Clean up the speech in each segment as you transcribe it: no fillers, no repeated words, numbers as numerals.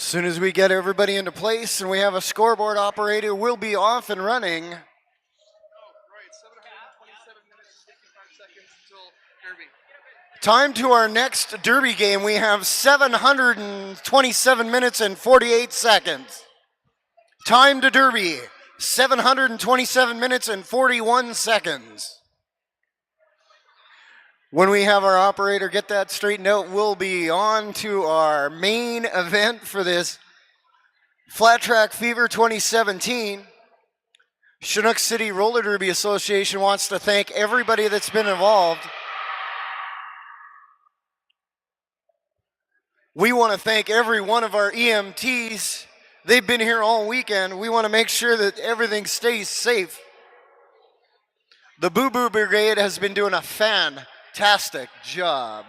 soon as we get everybody into place and we have a scoreboard operator, we'll be off and running. Oh, right. 727 minutes, 55 seconds until Derby. Time to our next Derby game. We have 727 minutes and 48 seconds. Time to Derby, 727 minutes and 41 seconds. When we have our operator get that straightened out, we'll be on to our main event for this Flat Track Fever 2017. Chinook City Roller Derby Association wants to thank everybody that's been involved. We want to thank every one of our EMTs. They've been here all weekend. We want to make sure that everything stays safe. The Boo Boo Brigade has been doing a fantastic job.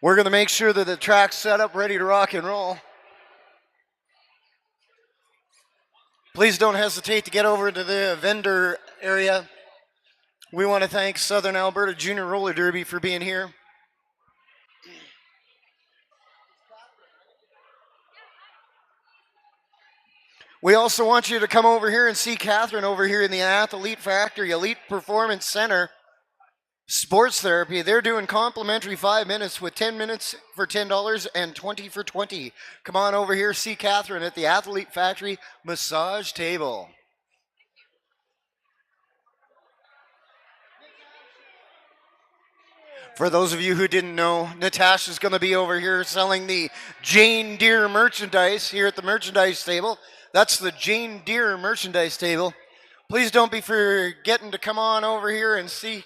We're going to make sure that the track's set up, ready to rock and roll. Please don't hesitate to get over to the vendor area. We want to thank Southern Alberta Junior Roller Derby for being here. We also want you to come over here and see Catherine over here in the Athlete Factory, Elite Performance Center. Sports therapy, they're doing complimentary 5 minutes with 10 minutes for $10 and 20 for 20. Come on over here, see Catherine at the Athlete Factory massage table. For those of you who didn't know, Natasha's going to be over here selling the Jane Deere merchandise here at the merchandise table. That's the Jane Deere merchandise table. Please don't be forgetting to come on over here and see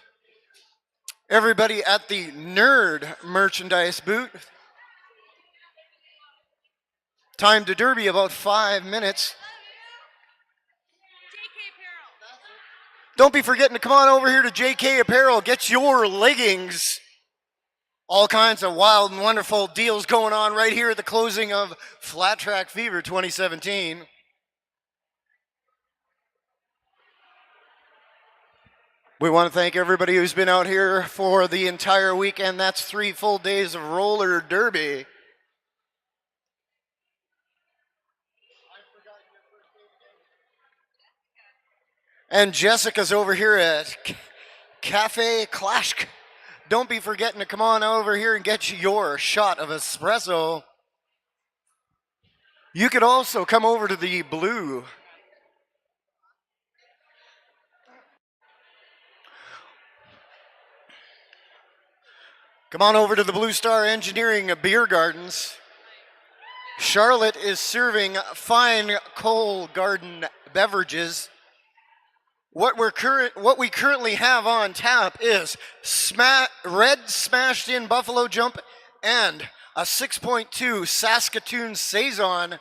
everybody at the Nerd merchandise booth. Time to Derby, about 5 minutes. Don't be forgetting to come on over here to JK Apparel. Get your leggings. All kinds of wild and wonderful deals going on right here at the closing of Flat Track Fever 2017. We want to thank everybody who's been out here for the entire weekend. That's 3 full days of roller derby. And Jessica's over here at Cafe Clashk. Don't be forgetting to come on over here and get your shot of espresso. You could also come over to the Blue. Come on over to the Blue Star Engineering Beer Gardens. Charlotte is serving fine coal garden beverages. What we currently have on tap is red smashed in Buffalo Jump and a 6.2 Saskatoon Saison.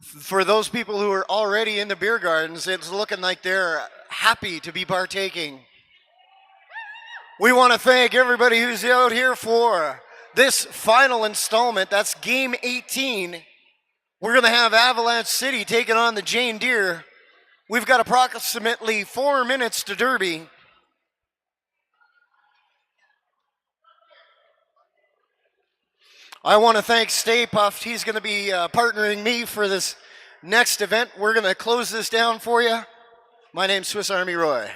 For those people who are already in the beer gardens, it's looking like they're happy to be partaking. We want to thank everybody who's out here for this final installment. That's game 18. We're going to have Avalanche City taking on the Jane Deere. We've got approximately 4 minutes to Derby. I want to thank Stay Puft. He's going to be partnering me for this next event. We're going to close this down for you. My name's Swiss Army Roy.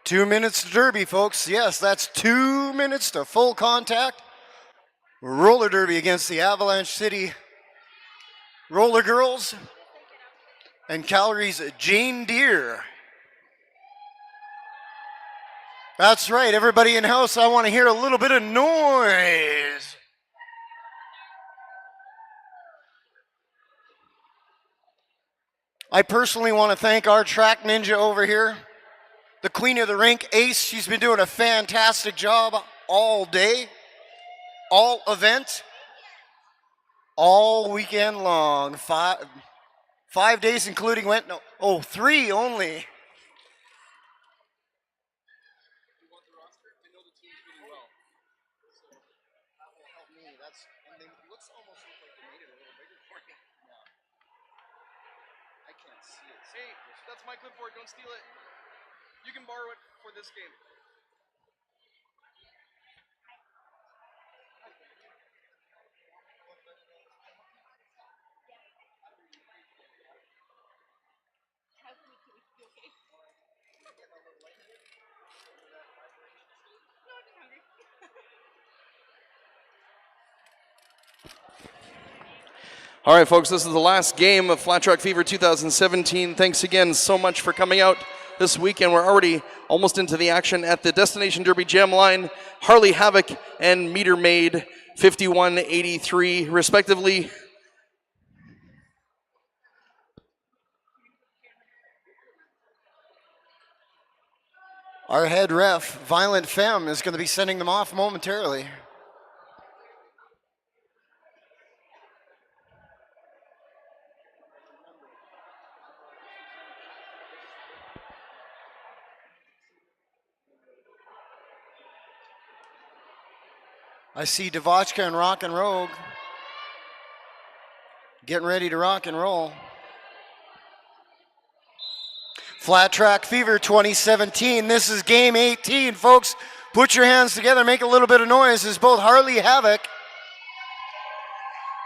2 minutes to derby, folks. Yes, that's 2 minutes to full contact. Roller derby against the Avalanche City Roller Girls and Calgary's Jane Deere. That's right, everybody in house, I want to hear a little bit of noise. I personally want to thank our track ninja over here, the queen of the rink, Ace. She's been doing a fantastic job all day, all event, all weekend long. Five days including three only. Hey, that's my clipboard. Don't steal it. You can borrow it for this game. All right, folks, this is the last game of Flat Track Fever 2017. Thanks again so much for coming out this weekend. We're already almost into the action at the Destination Derby Jam line. Harley Havoc and Meter Maid 51-83, respectively. Our head ref, Violent Femme, is going to be sending them off momentarily. I see Devotchka and Rock and Rogue getting ready to rock and roll. Flat Track Fever 2017. This is game 18, folks. Put your hands together, make a little bit of noise as both Harley Havoc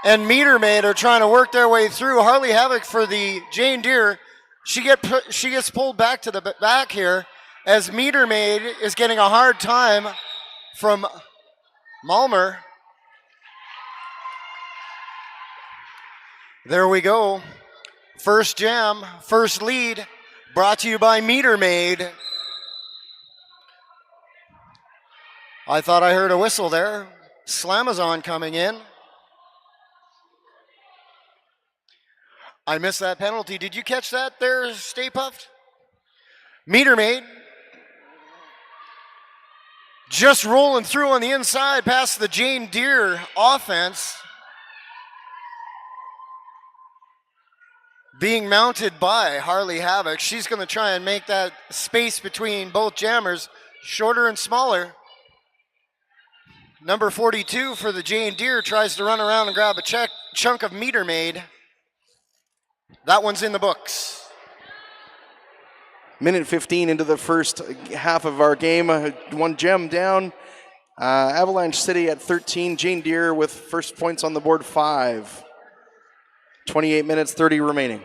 and Meter Maid are trying to work their way through. Harley Havoc for the Jane Deere. She gets pulled back to the back here as Meter Maid is getting a hard time from Malmer. There we go. First jam, first lead, brought to you by Meter Maid. I thought I heard a whistle there. Slamazon coming in. I missed that penalty. Did you catch that there, Stay Puffed? Meter Maid just rolling through on the inside past the Jane Deere offense. Being mounted by Harley Havoc. She's going to try and make that space between both jammers shorter and smaller. Number 42 for the Jane Deere tries to run around and grab a chunk of Meter Maid. That one's in the books. Minute 15 into the first half of our game. One gem down. Avalanche City at 13. Jane Deere with first points on the board, 5. 28 minutes, 30 remaining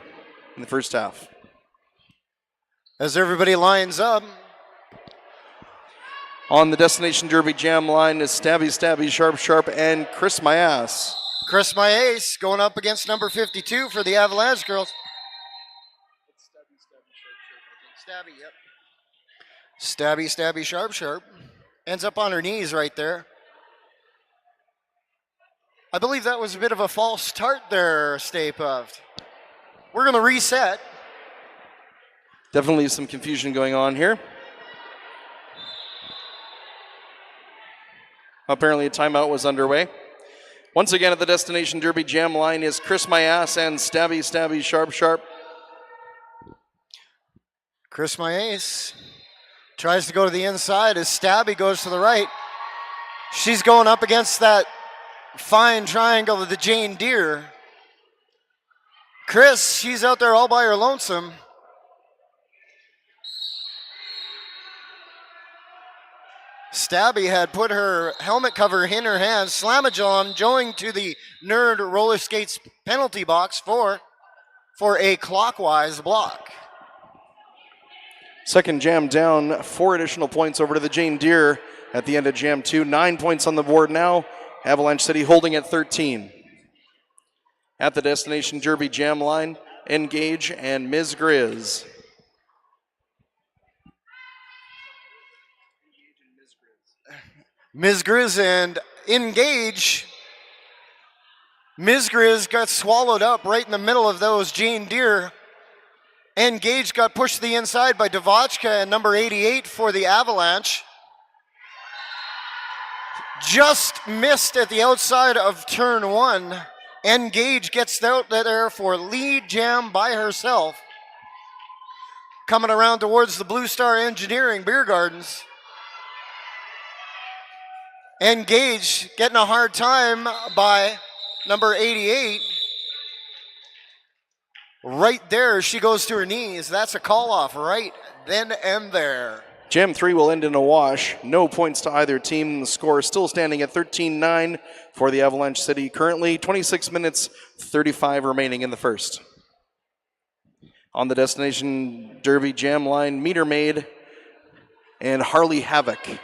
in the first half. As everybody lines up. On the Destination Derby Jam line is Stabby, Sharp, and Chris My Ass. Chris My Ace going up against number 52 for the Avalanche girls. Stabby, yep. Stabby, Sharp. Ends up on her knees right there. I believe that was a bit of a false start there, Stay Puffed. We're going to reset. Definitely some confusion going on here. Apparently a timeout was underway. Once again at the Destination Derby Jam line is Chris My Ass and Stabby, Sharp. Chris My Ace tries to go to the inside as Stabby goes to the right. She's going up against that fine triangle of the Jane Deere. Chris, she's out there all by her lonesome. Stabby had put her helmet cover in her hands. Slamajom going to the Nerd Roller Skates penalty box for a clockwise block. Second jam down, 4 additional points over to the Jane Deere at the end of jam 2. 9 points on the board now. Avalanche City holding at 13. At the Destination Derby jam line, Engage and Ms. Grizz. Ms. Grizz and Engage. Ms. Grizz got swallowed up right in the middle of those Jane Deere. Engage got pushed to the inside by Devachka and number 88 for the Avalanche. Just missed at the outside of turn 1. Engage gets out there for lead jam by herself. Coming around towards the Blue Star Engineering Beer Gardens. Engage getting a hard time by number 88. Right there, she goes to her knees. That's a call off right then and there. Jam 3 will end in a wash. No points to either team. The score is still standing at 13-9 for the Avalanche City. Currently 26 minutes, 35 remaining in the first. On the Destination Derby jam line, Meter Maid and Harley Havoc.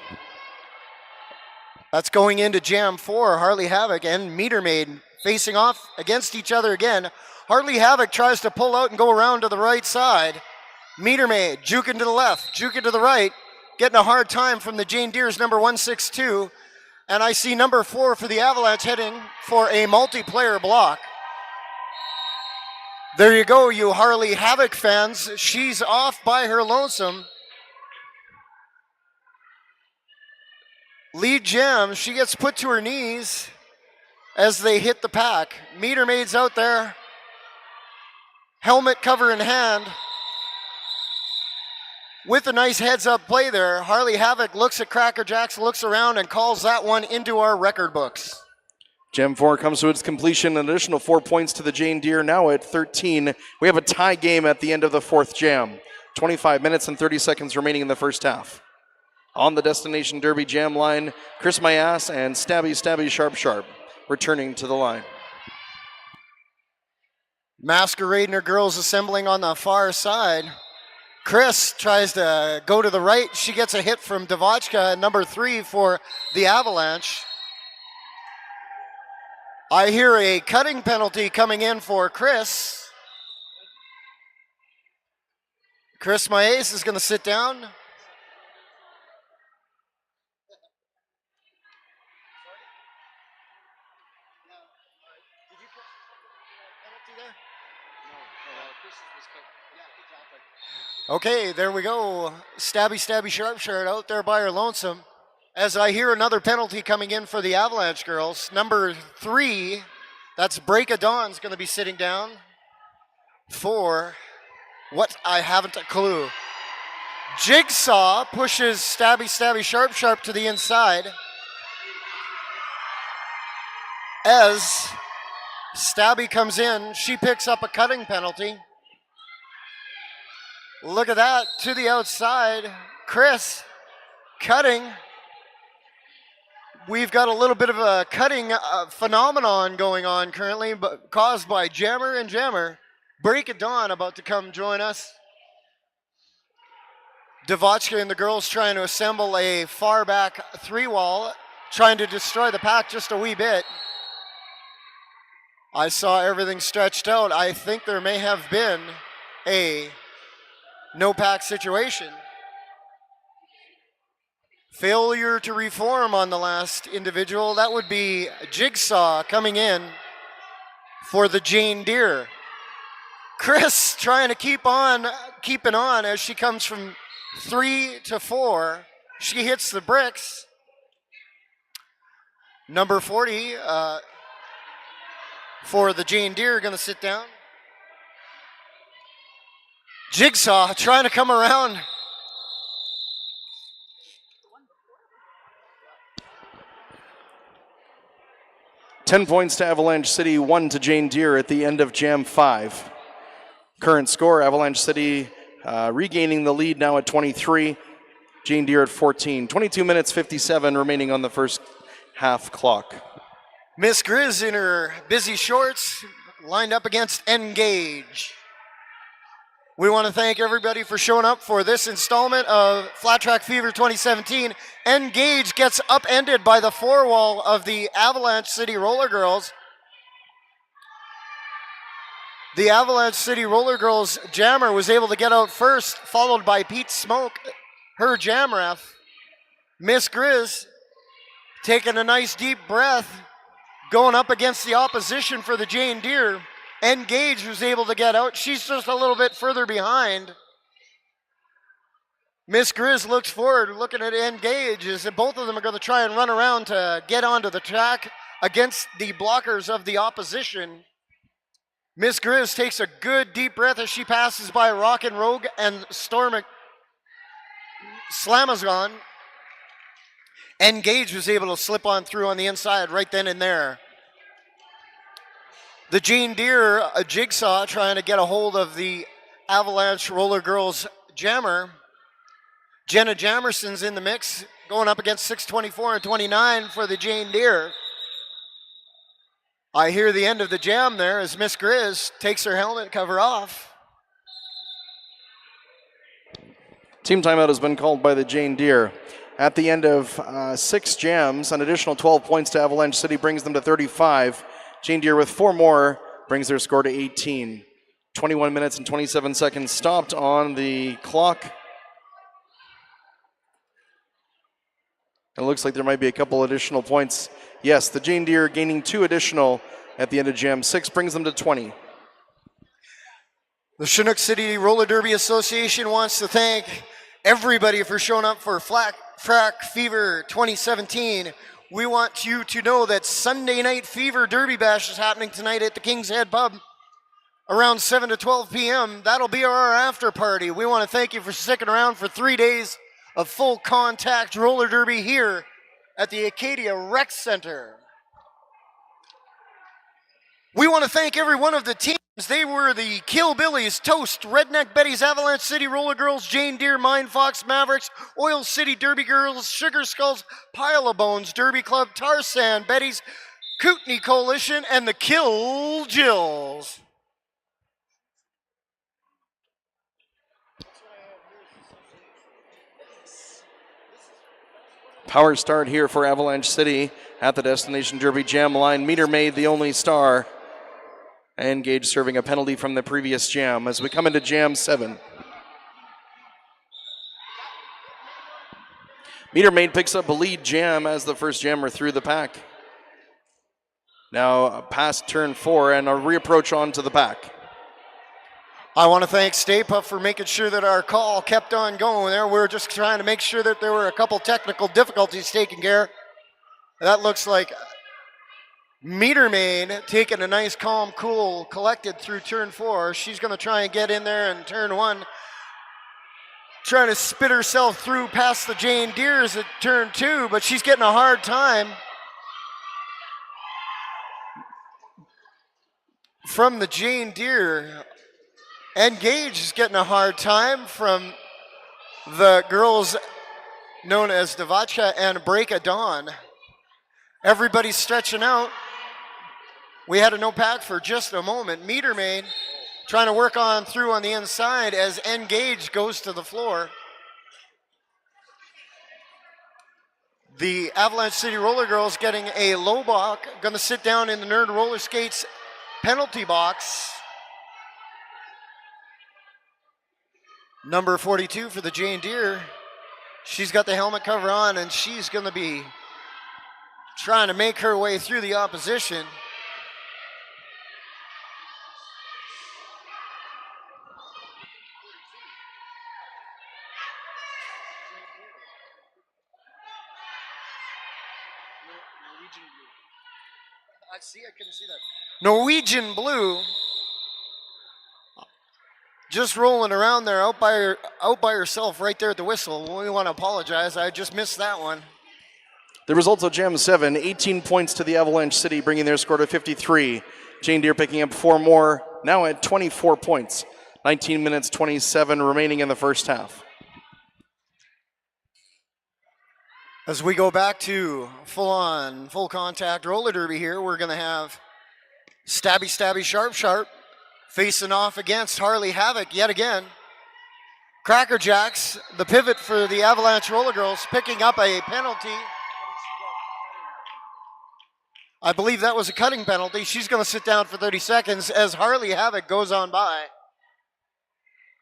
That's going into jam 4. Harley Havoc and Meter Maid facing off against each other again. Harley Havoc tries to pull out and go around to the right side. Meter Maid juking to the left, juking to the right, getting a hard time from the Jane Deere's number 162. And I see number 4 for the Avalanche heading for a multiplayer block. There you go, you Harley Havoc fans. She's off by her lonesome. Lead jam, she gets put to her knees as they hit the pack. Meter Maid's out there, helmet cover in hand. With a nice heads-up play there, Harley Havoc looks at Cracker Jacks, looks around, and calls that one into our record books. Jam 4 comes to its completion, an additional 4 points to the Jane Deere, now at 13. We have a tie game at the end of the fourth jam. 25 minutes and 30 seconds remaining in the first half. On the Destination Derby jam line, Chris My Ass and Stabby Sharp returning to the line. Masquerade and her girls assembling on the far side. Chris tries to go to the right. She gets a hit from Devachka, number 3 for the Avalanche. I hear a cutting penalty coming in for Chris. Chris My Ace is going to sit down. Okay, there we go. Stabby Sharp out there by her lonesome. As I hear another penalty coming in for the Avalanche girls. Number 3, that's Break of Dawn's going to be sitting down for what I haven't a clue. Jigsaw pushes Stabby Sharp to the inside. As Stabby comes in, she picks up a cutting penalty. Look at that, to the outside. Chris cutting. We've got a little bit of a cutting phenomenon going on currently, but caused by Jammer and Jammer. Break of Dawn about to come join us. Devachka and the girls trying to assemble a far back 3-wall, trying to destroy the pack just a wee bit. I saw everything stretched out. I think there may have been a no pack situation. Failure to reform on the last individual. That would be Jigsaw coming in for the Jane Deere. Chris trying to keeping on as she comes from 3 to 4. She hits the bricks. Number 40 for the Jane Deere going to sit down. Jigsaw trying to come around. Ten points to Avalanche City, 1 to Jane Deere at the end of Jam 5. Current score, Avalanche City regaining the lead now at 23. Jane Deere at 14. 22 minutes, 57 remaining on the first half clock. Miss Grizz in her busy shorts lined up against Engage. We want to thank everybody for showing up for this installment of Flat Track Fever 2017. Engage gets upended by the four-wall of the Avalanche City Roller Girls. The Avalanche City Roller Girls jammer was able to get out first, followed by Pete Smoke, her jam ref. Miss Grizz taking a nice deep breath, going up against the opposition for the Jane Deere. Engage was able to get out. She's just a little bit further behind. Miss Grizz looks forward, looking at Engage, as both of them are going to try and run around to get onto the track against the blockers of the opposition. Miss Grizz takes a good deep breath as she passes by Rockin' Rogue and Slamazon. Engage was able to slip on through on the inside right then and there. The Jane Deere, a jigsaw, trying to get a hold of the Avalanche Roller Girls jammer. Jenna Jamerson's in the mix, going up against 624 and 29 for the Jane Deere. I hear the end of the jam there as Miss Grizz takes her helmet cover off. Team timeout has been called by the Jane Deere. At the end of 6 jams, an additional 12 points to Avalanche City brings them to 35. Jane Deere with 4 more brings their score to 18. 21 minutes and 27 seconds stopped on the clock. It looks like there might be a couple additional points. Yes, the Jane Deere gaining 2 additional at the end of Jam 6 brings them to 20. The Chinook City Roller Derby Association wants to thank everybody for showing up for Flat Track Fever 2017. We want you to know that Sunday Night Fever Derby Bash is happening tonight at the King's Head Pub around 7 to 12 p.m. That'll be our after party. We want to thank you for sticking around for 3 days of full contact roller derby here at the Acadia Rec Center. We want to thank every one of the teams. They were the Killbillies, Toast, Redneck Betties, Avalanche City Roller Girls, Jane Deere, Mind Fox, Mavericks, Oil City Derby Girls, Sugar Skulls, Pile of Bones, Derby Club, Tarzan, Betties, Kootenai Coalition, and the Kill Jills. Power start here for Avalanche City at the Destination Derby jam line. Meter Maid the only star. Engage serving a penalty from the previous jam as we come into jam 7. Meter Maid picks up a lead jam as the first jammer through the pack. Now past turn 4 and a reapproach onto the pack. I want to thank Stay Puft for making sure that our call kept on going there. We're just trying to make sure that there were a couple technical difficulties taken care. That looks like Meter Maid taking a nice, calm, cool, collected through turn 4. She's going to try and get in there in turn 1. Trying to spit herself through past the Jane Deeres at turn 2, but she's getting a hard time from the Jane Deere. Engage is getting a hard time from the girls known as Davacha and Break of Dawn. Everybody's stretching out. We had a no pack for just a moment. Meter Maid trying to work on through on the inside as Engage goes to the floor. The Avalanche City Roller Girls getting a low block, going to sit down in the Nerd Roller Skates penalty box. Number 42 for the Jane Deere. She's got the helmet cover on and she's going to be trying to make her way through the opposition. I couldn't see that. Norwegian Blue. Just rolling around there out by herself right there at the whistle. We want to apologize. I just missed that one. The results of Jam 7, 18 points to the Avalanche City, bringing their score to 53. Jane Deere picking up 4 more, now at 24 points. 19 minutes, 27 remaining in the first half. As we go back to full contact roller derby here, we're going to have stabby, sharp, facing off against Harley Havoc yet again. Cracker Jacks, the pivot for the Avalanche Roller Girls, picking up a penalty. I believe that was a cutting penalty. She's going to sit down for 30 seconds as Harley Havoc goes on by.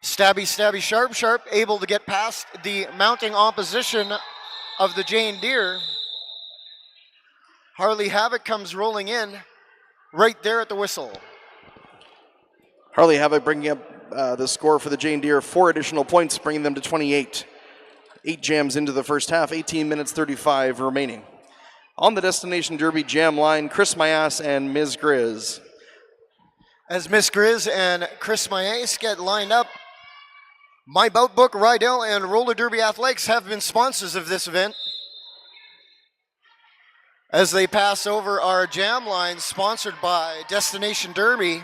Stabby, stabby, sharp, sharp, able to get past the mounting opposition of the Jane Deere. Harley Havoc comes rolling in right there at the whistle. Harley Havoc bringing up the score for the Jane Deere, 4 additional points, bringing them to 28. 8 jams into the first half, 18 minutes 35 remaining. On the Destination Derby jam line, Chris Mayas and Ms. Grizz. As Miss Grizz and Chris Mayas get lined up, My Bout Book, Rydell, and Roller Derby Athletics have been sponsors of this event. As they pass over our jam line, sponsored by Destination Derby,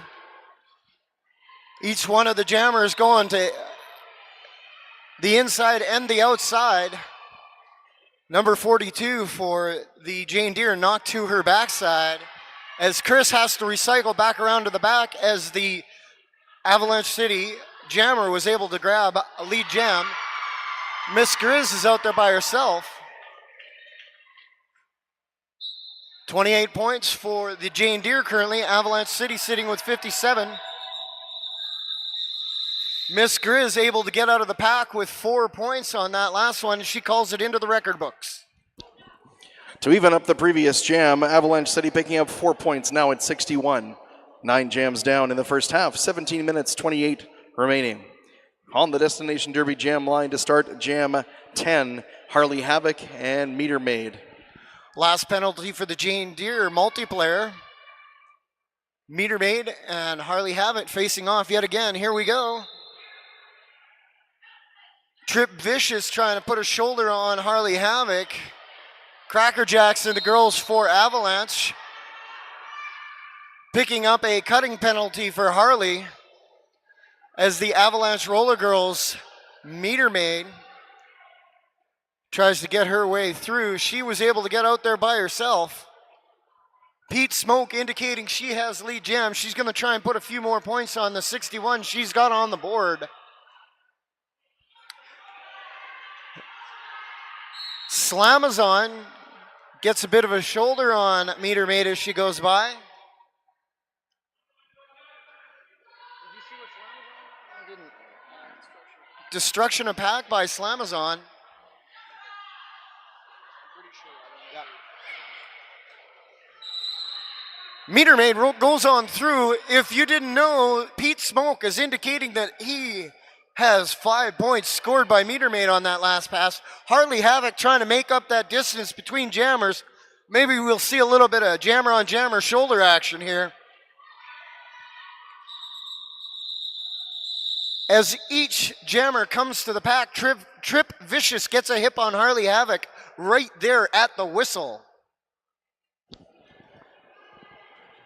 each one of the jammers going to the inside and the outside. Number 42 for the Jane Deere knocked to her backside as Chris has to recycle back around to the back as the Avalanche City jammer was able to grab a lead jam. Miss Grizz is out there by herself. 28 points for the Jane Deere currently. Avalanche City sitting with 57. Miss Grizz able to get out of the pack with 4 points on that last one. She calls it into the record books. To even up the previous jam, Avalanche City picking up 4 points, now at 61. 9 jams down in the first half, 17 minutes 28 remaining. On the Destination Derby jam line to start jam 10, Harley Havoc and Meter Maid. Last penalty for the Jane Deere multiplayer. Meter Maid and Harley Havoc facing off yet again. Here we go. Trip Vicious trying to put a shoulder on Harley Havoc. Cracker Jacks and the girls for Avalanche. Picking up a cutting penalty for Harley as the Avalanche Roller Girls Meter Maid tries to get her way through. She was able to get out there by herself. Pete Smoke indicating she has lead jam. She's going to try and put a few more points on the 61 she's got on the board. Slamazon gets a bit of a shoulder on Meter Maid as she goes by. Did you see what Slamazon? I didn't. Destruction of pack by Slamazon. Meter Maid goes on through. If you didn't know, Pete Smoke is indicating that he has 5 points scored by Meter Maid on that last pass. Harley Havoc trying to make up that distance between jammers. Maybe we'll see a little bit of jammer on jammer shoulder action here. As each jammer comes to the pack, Trip Vicious gets a hip on Harley Havoc right there at the whistle.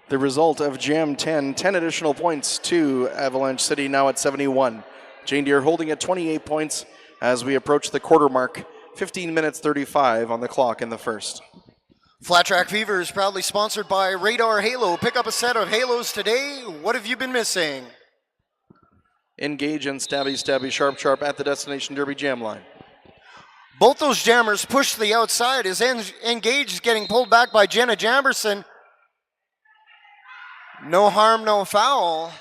The result of Jam 10, 10 additional points to Avalanche City, now at 71. Jane Deere holding at 28 points as we approach the quarter mark. 15 minutes 35 on the clock in the first. Flat Track Fever is proudly sponsored by Radar Halo. Pick up a set of halos today. What have you been missing? Engage and stabby, stabby, sharp, sharp at the Destination Derby jam line. Both those jammers push to the outside as Engage is getting pulled back by Jenna Jamberson. No harm, no foul.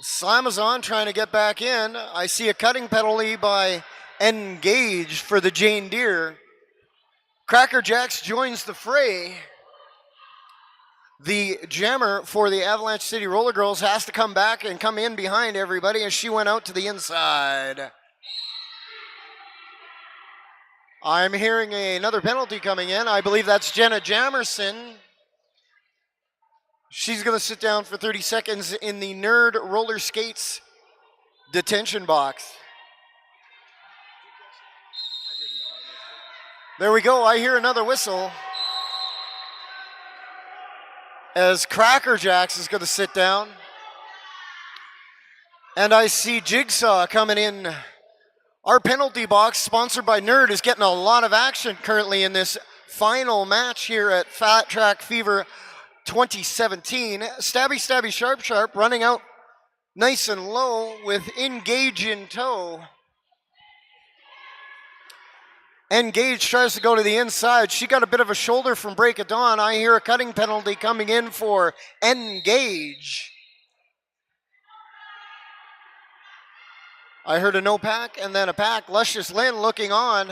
Slamazon trying to get back in. I see a cutting penalty by Engage for the Jane Deere. Cracker Jacks joins the fray. The jammer for the Avalanche City Roller Girls has to come back and come in behind everybody as she went out to the inside. I'm hearing another penalty coming in. I believe that's Jenna Jamerson. She's going to sit down for 30 seconds in the Nerd Roller Skates detention box. There we go. I hear another whistle as Cracker Jacks is going to sit down. And I see Jigsaw coming in. Our penalty box, sponsored by Nerd, is getting a lot of action currently in this final match here at Flat Track Fever 2017. Stabby, sharp, running out nice and low with Engage in tow. Engage tries to go to the inside. She got a bit of a shoulder from Break of Dawn. I hear a cutting penalty coming in for Engage. I heard a no pack and then a pack. Luscious Lynn looking on.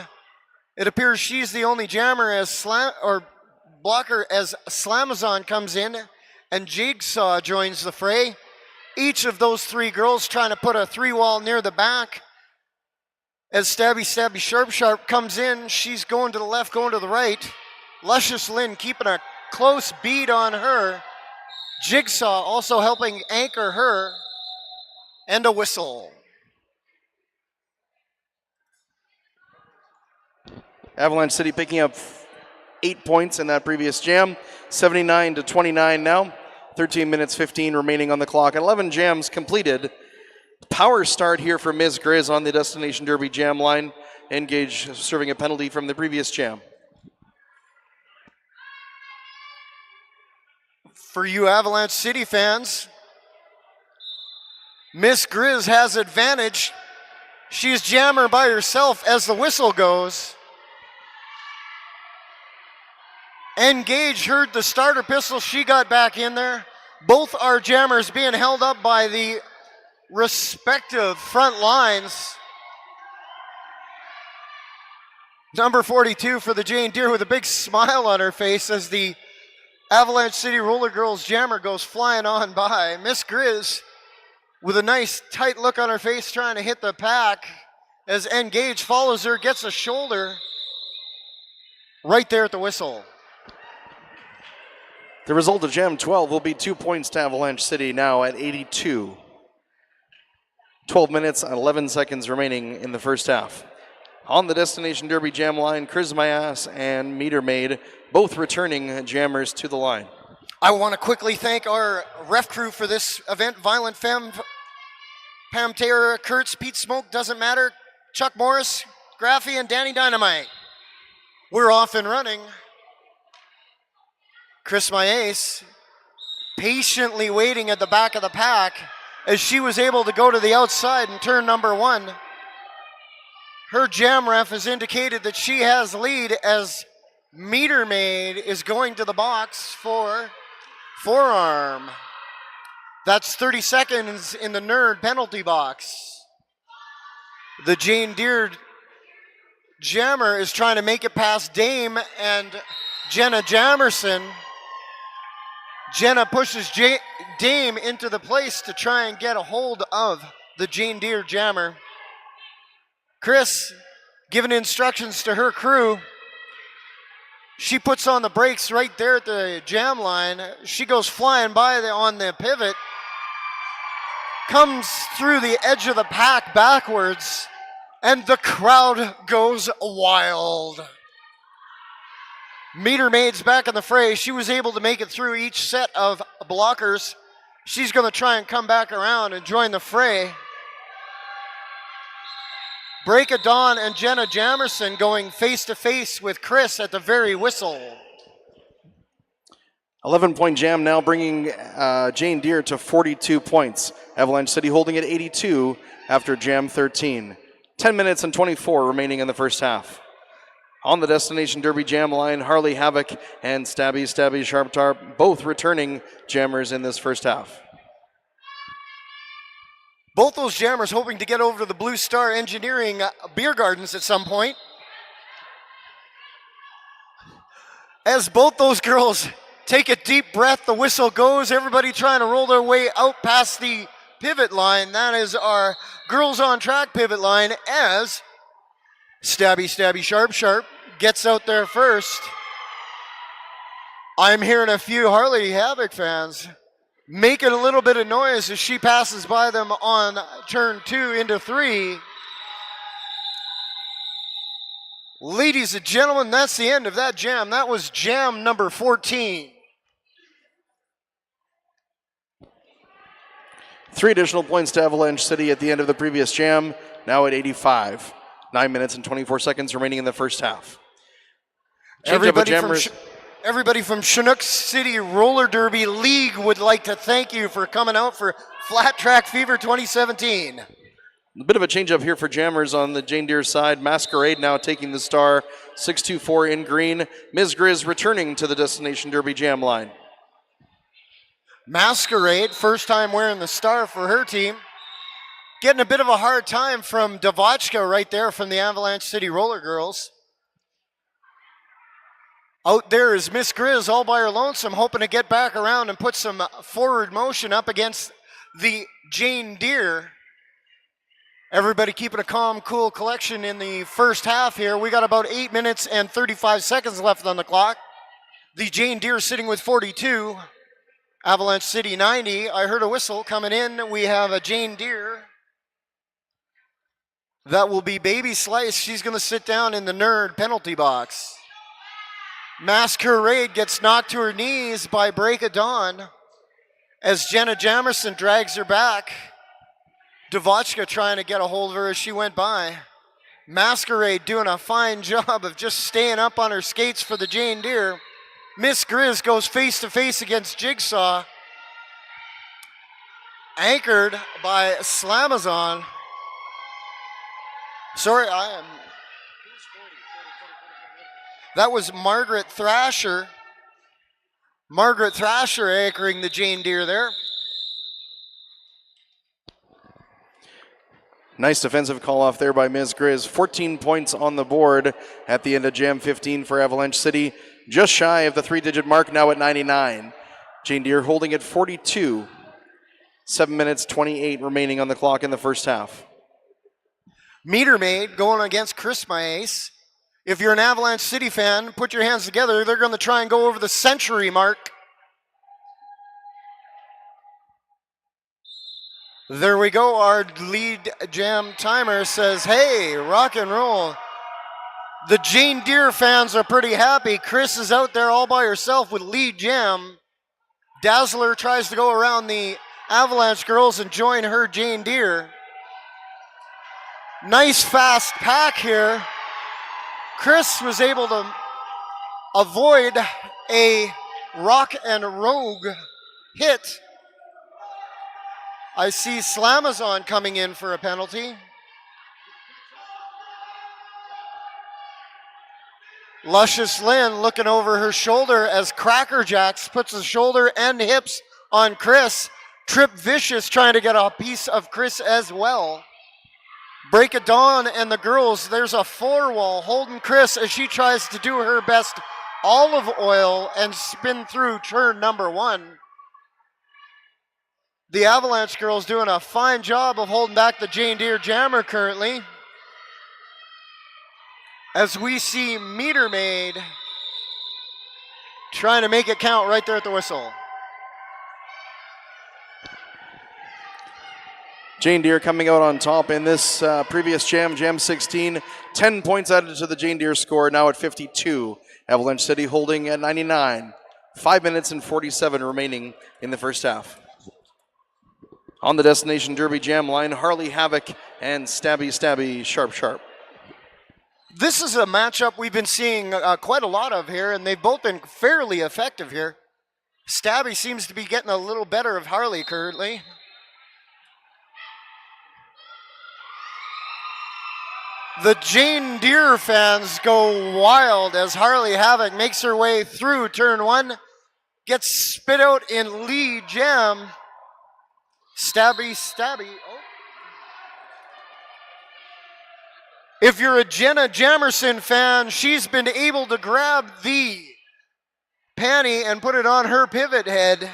It appears she's the only jammer as blocker as Slamazon comes in and Jigsaw joins the fray. Each of those three girls trying to put a 3-wall near the back. As Stabby, sharp comes in, she's going to the left, going to the right. Luscious Lynn keeping a close bead on her. Jigsaw also helping anchor her. And a whistle. Avalanche City picking up 8 points in that previous jam. 79-29 now. 13 minutes 15 remaining on the clock. 11 jams completed. Power start here for Ms. Grizz on the Destination Derby jam line. Engage serving a penalty from the previous jam. For you Avalanche City fans, Miss Grizz has advantage. She's jammer by herself as the whistle goes. Engage heard the starter pistol. She got back in there. Both our jammers being held up by the respective front lines. Number 42 for the Jane Deere with a big smile on her face as the Avalanche City Roller Girls jammer goes flying on by. Miss Grizz with a nice tight look on her face trying to hit the pack as Engage follows her, gets a shoulder right there at the whistle. The result of Jam 12 will be 2 points to Avalanche City now at 82. 12 minutes and 11 seconds remaining in the first half. On the Destination Derby jam line, Chris Mayas and Meter Maid, both returning jammers to the line. I want to quickly thank our ref crew for this event. Violent Femme, Pam Taylor, Kurtz, Pete Smoke, doesn't matter, Chuck Morris, Graffy, and Danny Dynamite. We're off and running. Chris Mayas patiently waiting at the back of the pack as she was able to go to the outside and turn number 1. Her jam ref has indicated that she has lead as Meter Maid is going to the box for forearm. That's 30 seconds in the nerd penalty box. The Jane Deere jammer is trying to make it past Dame and Jenna Jamerson. Jenna pushes Dame into the place to try and get a hold of the Jane Deere jammer. Chris giving instructions to her crew. She puts on the brakes right there at the jam line. She goes flying by on the pivot. Comes through the edge of the pack backwards. And the crowd goes wild. Meter Maid's back in the fray. She was able to make it through each set of blockers. She's going to try and come back around and join the fray. Break of Dawn and Jenna Jamerson going face-to-face with Chris at the very whistle. 11-point jam now bringing Jane Deere to 42 points. Avalanche City holding at 82 after jam 13. 10 minutes and 24 remaining in the first half. On the Destination Derby jam line, Harley Havoc and Stabby Sharp Tarp, both returning jammers in this first half. Both those jammers hoping to get over to the Blue Star Engineering beer gardens at some point. As both those girls take a deep breath, the whistle goes, everybody trying to roll their way out past the pivot line. That is our girls on track pivot line as Stabby Sharp gets out there first. I'm hearing a few Harley Havoc fans making a little bit of noise as she passes by them on turn 2 into 3. Ladies and gentlemen, that's the end of that jam. That was jam number 14. 3 additional points to Avalanche City at the end of the previous jam, now at 85. 9 minutes and 24 seconds remaining in the first half. Everybody from Everybody from Chinook City Roller Derby League would like to thank you for coming out for Flat Track Fever 2017. A bit of a change up here for Jammers on the Jane Deere side. Masquerade now taking the star, 624 in green. Ms. Grizz returning to the Destination Derby Jam line. Masquerade, first time wearing the star for her team. Getting a bit of a hard time from Devotchka right there from the Avalanche City Roller Girls. Out there is Miss Grizz all by her lonesome, hoping to get back around and put some forward motion up against the Jane Deere. Everybody keeping a calm, cool collection in the first half here. We got about 8 minutes and 35 seconds left on the clock. The Jane Deere sitting with 42. Avalanche City 90. I heard a whistle coming in. We have a Jane Deere. That will be Baby Slice. She's going to sit down in the nerd penalty box. Masquerade gets knocked to her knees by Break of Dawn as Jenna Jamerson drags her back. Devotchka trying to get a hold of her as she went by. Masquerade doing a fine job of just staying up on her skates for the Jane Deere. Miss Grizz goes face to face against Jigsaw. Anchored by Slamazon. Sorry, that was Margaret Thrasher. Margaret Thrasher anchoring the Jane Deere there. Nice defensive call off there by Ms. Grizz. 14 points on the board at the end of Jam 15 for Avalanche City. Just shy of the 3-digit mark, now at 99. Jane Deere holding at 42. 7 minutes, 28 remaining on the clock in the first half. Meter Maid going against Chris Maes. If you're an Avalanche City fan, put your hands together. They're going to try and go over the century mark. There we go. Our lead jam timer says, hey, rock and roll. The Jane Deere fans are pretty happy. Chris is out there all by herself with lead jam. Dazzler tries to go around the Avalanche girls and join her Jane Deere. Nice fast pack here. Chris was able to avoid a rock and rogue hit. I see Slamazon coming in for a penalty. Luscious Lynn looking over her shoulder as Cracker Jacks puts the shoulder and hips on Chris. Trip Vicious trying to get a piece of Chris as well. Break of Dawn and the girls, there's a four-wall holding Chris as she tries to do her best olive oil and spin through turn number one. The Avalanche girls doing a fine job of holding back the Jane Deere jammer currently. As we see Meter Maid trying to make it count right there at the whistle. Jane Deere coming out on top in this previous jam, Jam 16. 10 points added to the Jane Deere score, now at 52. Avalanche City holding at 99. 5 minutes and 47 remaining in the first half. On the Destination Derby Jam line, Harley Havoc and Stabby Sharp Sharp. This is a matchup we've been seeing quite a lot of here, and they've both been fairly effective here. Stabby seems to be getting a little better of Harley currently. The Jane Deere fans go wild as Harley Havoc makes her way through turn one, gets spit out in lead jam. Stabby. Oh. If you're a Jenna Jamerson fan, she's been able to grab the panty and put it on her pivot head.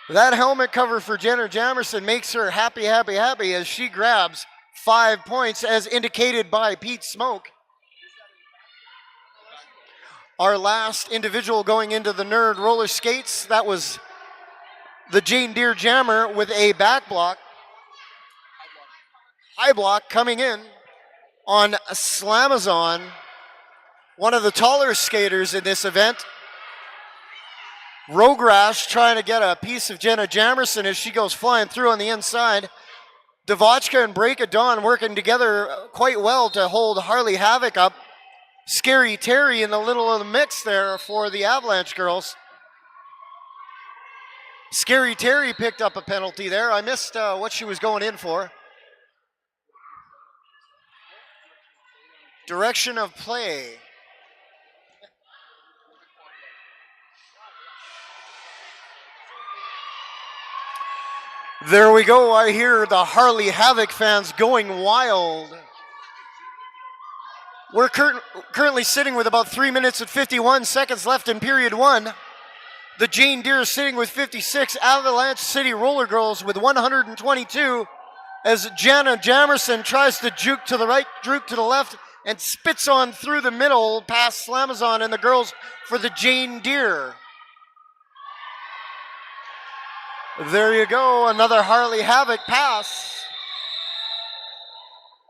That helmet cover for Jenna Jamerson makes her happy as she grabs 5 points as indicated by Pete Smoke. Our last individual going into the nerd roller skates, that was the Jane Deere jammer with a back block. High block coming in on Slamazon, one of the taller skaters in this event. Rogue Rash trying to get a piece of Jenna Jamerson as she goes flying through on the inside. Devotchka and Break of Dawn working together quite well to hold Harley Havoc up. Scary Terry in the middle of the mix there for the Avalanche girls. Scary Terry picked up a penalty there. I missed what she was going in for. Direction of play. There we go. I hear the Harley Havoc fans going wild. We're currently sitting with about 3 minutes and 51 seconds left in period one. The Jane Deere sitting with 56. Avalanche City Roller Girls with 122. As Jana Jamerson tries to juke to the right, juke to the left, and spits on through the middle past Slamazon and the girls for the Jane Deere. There you go, another Harley Havoc pass.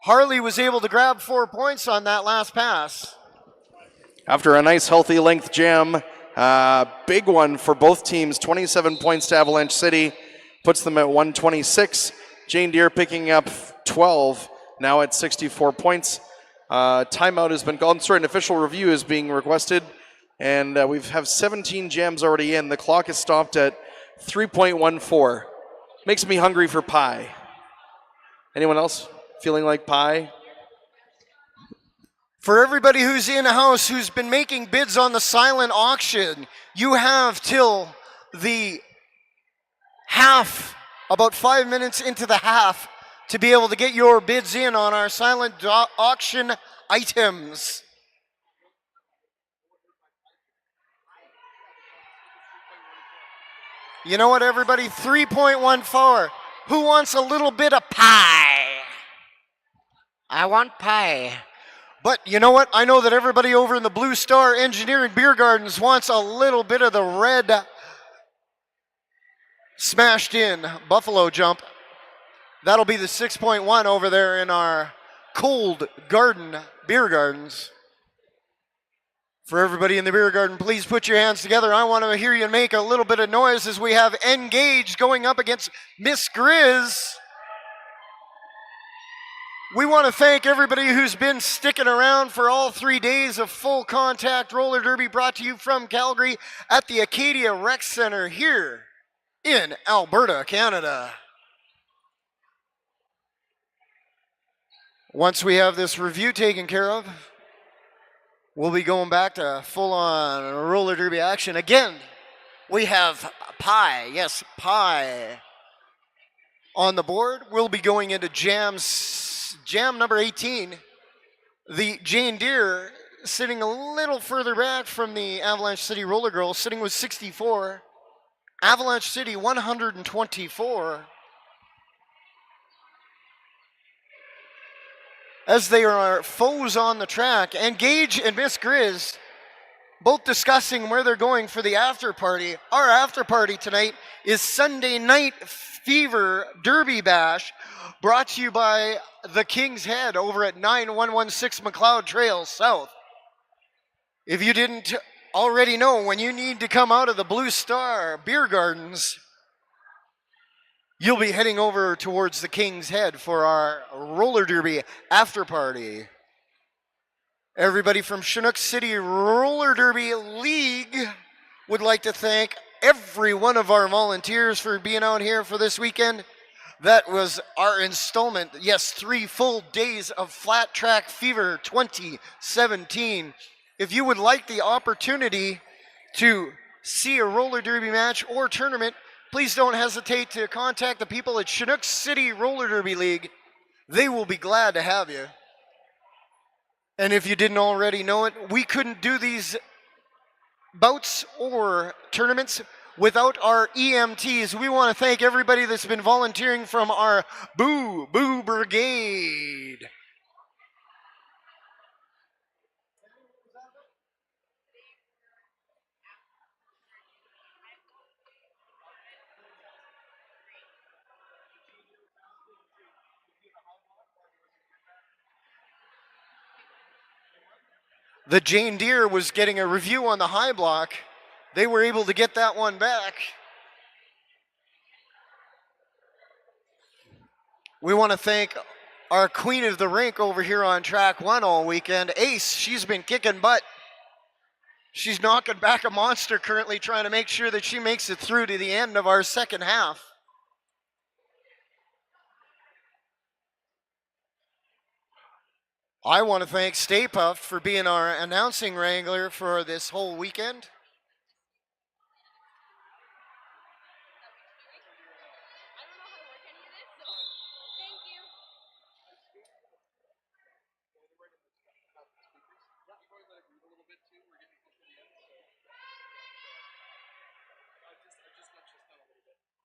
Harley was able to grab 4 points on that last pass. After a nice healthy length jam, big one for both teams, 27 points to Avalanche City, puts them at 126. Jane Deere picking up 12, now at 64 points. Timeout has been called. Sorry, an official review is being requested, and we have 17 jams already in. The clock is stopped at 3.14. Makes me hungry for pie. Anyone else feeling like pie? For everybody who's in house who's been making bids on the silent auction, you have till the half, about 5 minutes into the half, to be able to get your bids in on our silent auction items. You know what, everybody? 3.14. Who wants a little bit of pie? I want pie. But you know what? I know that everybody over in the Blue Star Engineering Beer Gardens wants a little bit of the red smashed in buffalo jump. That'll be the 6.1 over there in our cold garden beer gardens. For everybody in the beer garden, please put your hands together. I want to hear you make a little bit of noise as we have Engage going up against Miss Grizz. We want to thank everybody who's been sticking around for all 3 days of full contact roller derby brought to you from Calgary at the Acadia Rec Center here in Alberta, Canada. Once we have this review taken care of, we'll be going back to full-on roller derby action. Again, we have pie, yes, pie on the board. We'll be going into jam number 18. The Jane Deere sitting a little further back from the Avalanche City Roller Girls, sitting with 64. Avalanche City 124. As they are foes on the track, Engage and Miss Grizz both discussing where they're going for the after party. Our after party tonight is Sunday Night Fever Derby Bash, brought to you by the King's Head over at 9116 McLeod Trail South. If you didn't already know, when you need to come out of the Blue Star Beer Gardens, you'll be heading over towards the King's Head for our roller derby after party. Everybody from Chinook City Roller Derby League would like to thank every one of our volunteers for being out here for this weekend. That was our installment, yes, 3 full days of Flat Track Fever 2017. If you would like the opportunity to see a roller derby match or tournament, please don't hesitate to contact the people at Chinook City Roller Derby League. They will be glad to have you. And if you didn't already know it, we couldn't do these bouts or tournaments without our EMTs. We want to thank everybody that's been volunteering from our Boo Brigade. The Jane Deere was getting a review on the high block. They were able to get that one back. We want to thank our queen of the rink over here on track 1 all weekend. Ace, she's been kicking butt. She's knocking back a monster currently, trying to make sure that she makes it through to the end of our second half. I want to thank Stay Puft for being our announcing wrangler for this whole weekend.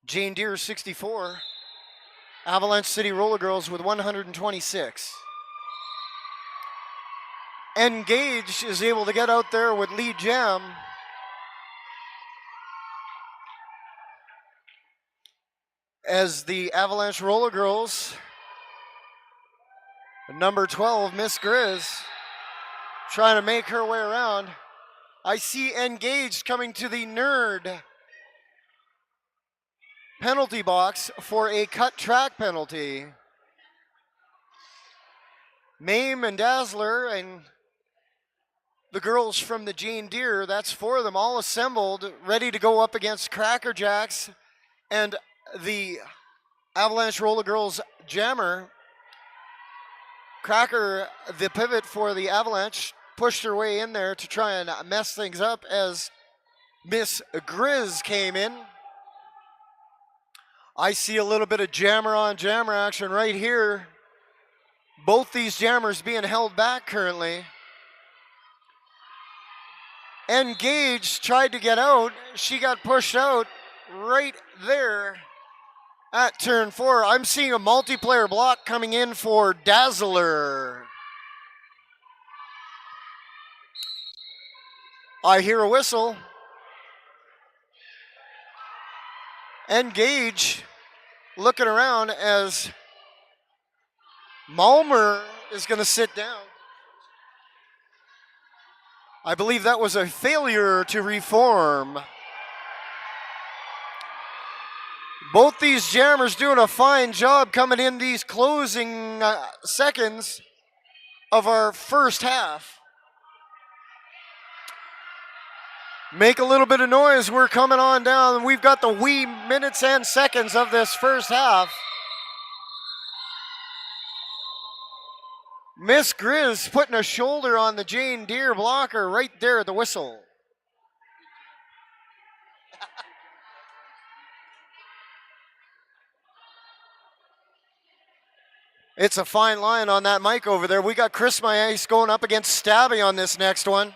Jane Deere 64. Avalanche City Roller Girls with 126. Engage is able to get out there with lead jam. As the Avalanche Roller Girls, number 12, Miss Grizz, trying to make her way around. I see Engage coming to the nerd penalty box for a cut track penalty. Mame and Dazzler and the girls from the Jane Deere, that's 4 of them, all assembled, ready to go up against Cracker Jacks and the Avalanche Roller Girls jammer. Cracker, the pivot for the Avalanche, pushed her way in there to try and mess things up as Miss Grizz came in. I see a little bit of jammer on jammer action right here. Both these jammers being held back currently. Engage tried to get out. She got pushed out right there at turn 4. I'm seeing a multiplayer block coming in for Dazzler. I hear a whistle. Engage looking around as Malmer is going to sit down. I believe that was a failure to reform. Both these jammers doing a fine job coming in these closing seconds of our first half. Make a little bit of noise. We're coming on down. We've got the wee minutes and seconds of this first half. Miss Grizz putting a shoulder on the Jane Deere blocker right there at the whistle. It's a fine line on that mic over there. We got Chris My Ice going up against Stabby on this next one.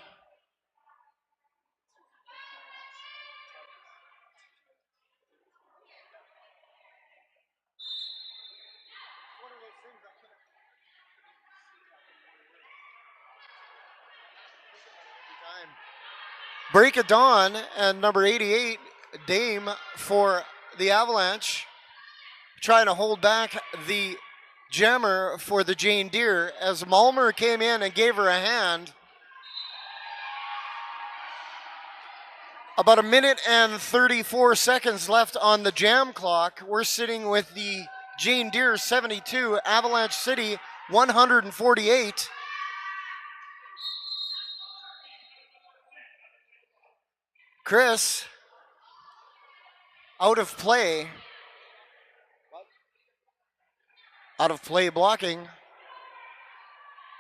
Break of Dawn and number 88, Dame for the Avalanche, trying to hold back the jammer for the Jane Deere as Malmer came in and gave her a hand. About a minute and 34 seconds left on the jam clock. We're sitting with the Jane Deere 72, Avalanche City 148. Chris, out of play. Out of play blocking.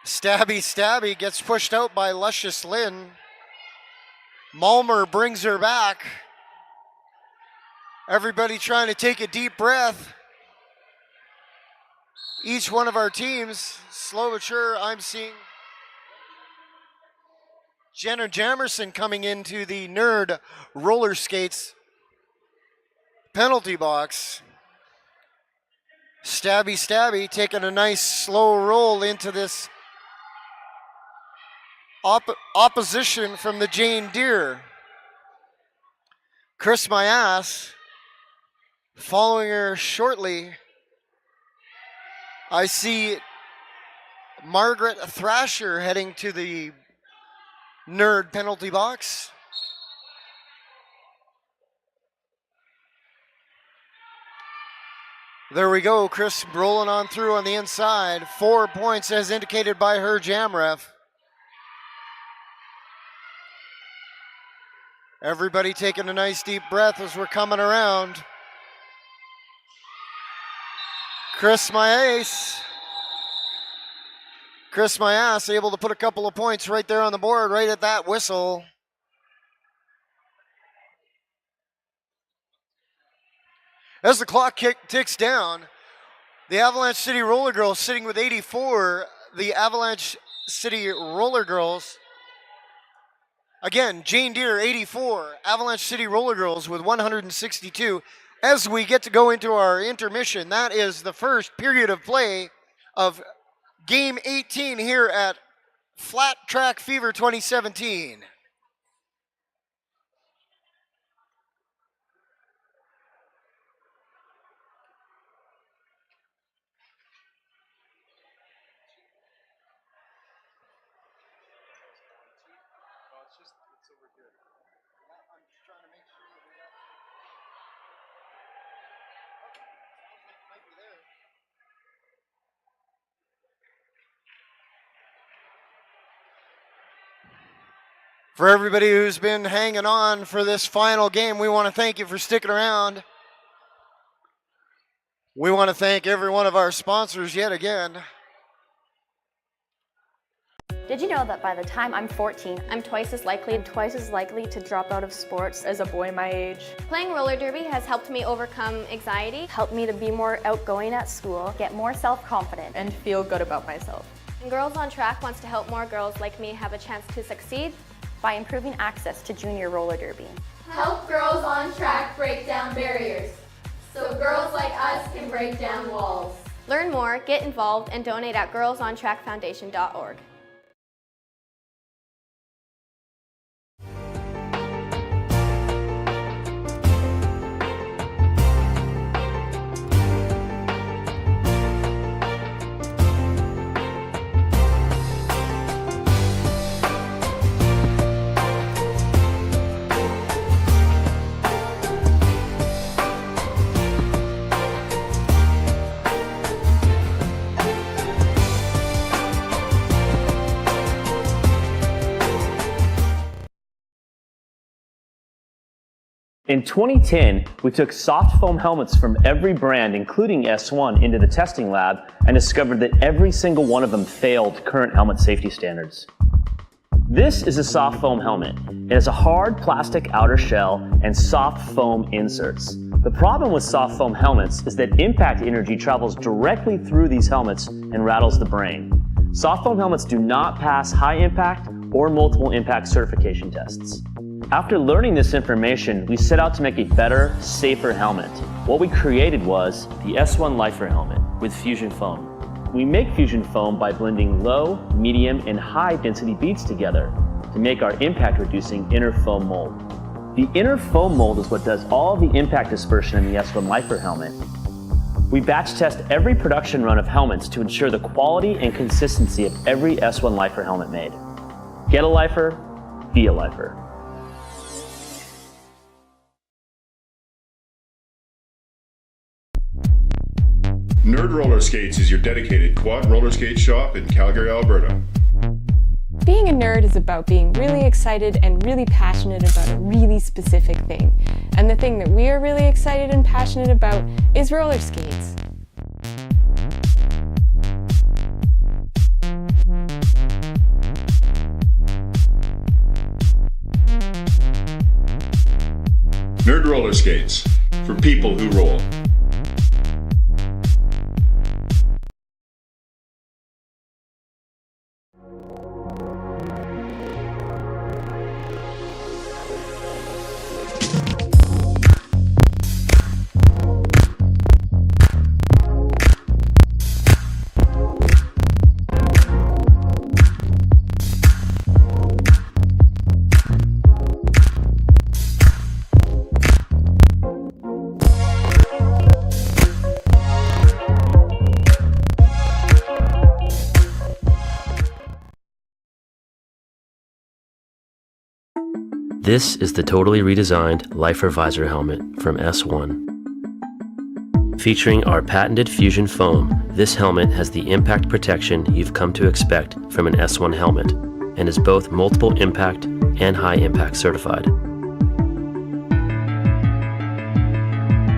Stabby gets pushed out by Luscious Lynn. Malmer brings her back. Everybody trying to take a deep breath. Each one of our teams, slow but sure, I'm seeing Jenna Jamerson coming into the nerd roller skates penalty box. Stabby taking a nice slow roll into this opposition from the Jane Deere. Chris My Ass following her shortly. I see Margaret Thrasher heading to the nerd penalty box. There we go. Chris rolling on through on the inside. 4 points as indicated by her jam ref. Everybody taking a nice deep breath as we're coming around. Chris, my ace. Chris, my ass, able to put a couple of points right there on the board, right at that whistle. As the clock ticks down, the Avalanche City Roller Girls sitting with 84. The Avalanche City Roller Girls, again, Jane Deere 84. Avalanche City Roller Girls with 162. As we get to go into our intermission, that is the first period of play of Game 18 here at Flat Track Fever 2017. For everybody who's been hanging on for this final game, we want to thank you for sticking around. We want to thank every one of our sponsors yet again. Did you know that by the time I'm 14, I'm twice as likely to drop out of sports as a boy my age? Playing roller derby has helped me overcome anxiety, Helped me to be more outgoing at school, get more self-confident, and feel good about myself. and Girls on Track wants to help more girls like me have a chance to succeed. by improving access to junior roller derby. Help Girls on Track break down barriers so girls like us can break down walls. Learn more, get involved, and donate at girlsontrackfoundation.org. In 2010, we took soft foam helmets from every brand, including S1, into the testing lab and discovered that every single one of them failed current helmet safety standards. This is a soft foam helmet. It has a hard plastic outer shell and soft foam inserts. The problem with soft foam helmets is that impact energy travels directly through these helmets and rattles the brain. Soft foam helmets do not pass high impact or multiple impact certification tests. After learning this information, we set out to make a better, safer helmet. What we created was the S1 Lifer helmet with fusion foam. We make fusion foam by blending low, medium, and high density beads together to make our impact reducing inner foam mold. The inner foam mold is what does all the impact dispersion in the S1 Lifer helmet. We batch test every production run of helmets to ensure the quality and consistency of every S1 Lifer helmet made. Get a Lifer, be a Lifer. Nerd Roller Skates is your dedicated quad roller skate shop in Calgary, Alberta. Being a nerd is about being really excited and really passionate about a really specific thing. And the thing that we are really excited and passionate about is roller skates. Nerd Roller Skates, for people who roll. This is the totally redesigned Lifer visor helmet from S1. Featuring our patented Fusion foam, this helmet has the impact protection you've come to expect from an S1 helmet and is both multiple impact and high impact certified.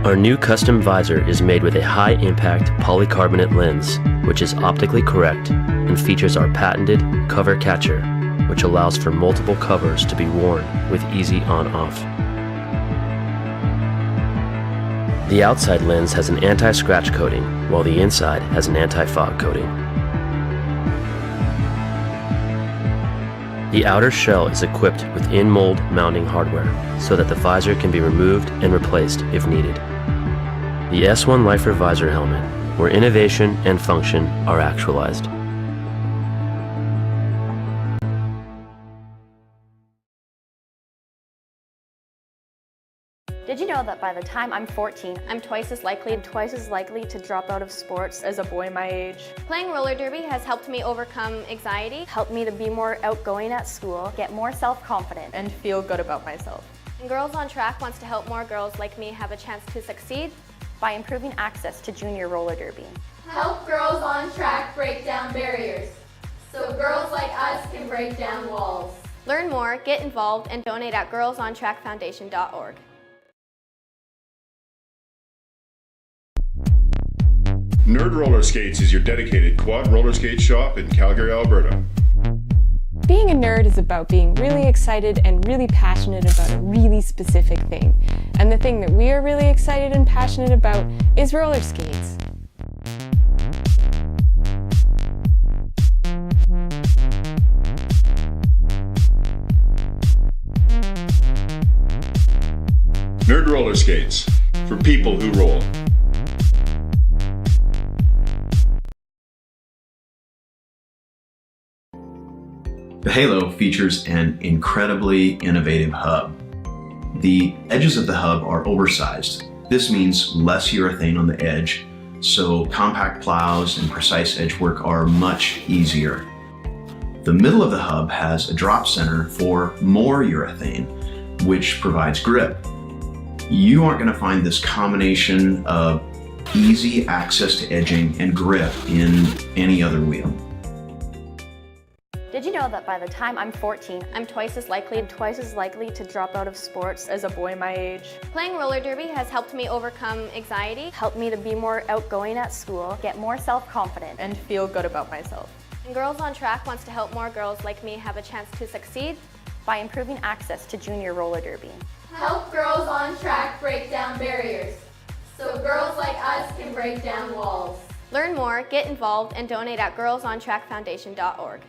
Our new custom visor is made with a high impact polycarbonate lens, which is optically correct and features our patented cover catcher, which allows for multiple covers to be worn with easy on-off. The outside lens has an anti-scratch coating, while the inside has an anti-fog coating. The outer shell is equipped with in-mold mounting hardware so that the visor can be removed and replaced if needed. The S1 Lifer Visor Helmet, where innovation and function are actualized. Did you know that by the time I'm 14, I'm twice as likely to drop out of sports as a boy my age? Playing roller derby has helped me overcome anxiety, Helped me to be more outgoing at school, get more self-confident, And feel good about myself. and Girls on Track wants to help more girls like me have a chance to succeed. by improving access to junior roller derby. Help girls on track break down barriers so girls like us can break down walls. Learn more, get involved, and donate at girlsontrackfoundation.org. Nerd Roller Skates is your dedicated quad roller skate shop in Calgary, Alberta. Being a nerd is about being really excited and really passionate about a really specific thing. And the thing that we are really excited and passionate about is roller skates. Nerd Roller Skates, for people who roll. The Halo features an incredibly innovative hub. The edges of the hub are oversized. This means less urethane on the edge, so compact plows and precise edge work are much easier. The middle of the hub has a drop center for more urethane, which provides grip. You aren't going to find this combination of easy access to edging and grip in any other wheel. Did you know that by the time I'm 14, I'm twice as likely to drop out of sports as a boy my age? Playing roller derby has helped me overcome anxiety, Helped me to be more outgoing at school, get more self-confident, And feel good about myself. and Girls on Track wants to help more girls like me have a chance to succeed. by improving access to junior roller derby. Help girls on track break down barriers so girls like us can break down walls. Learn more, get involved, and donate at girlsontrackfoundation.org.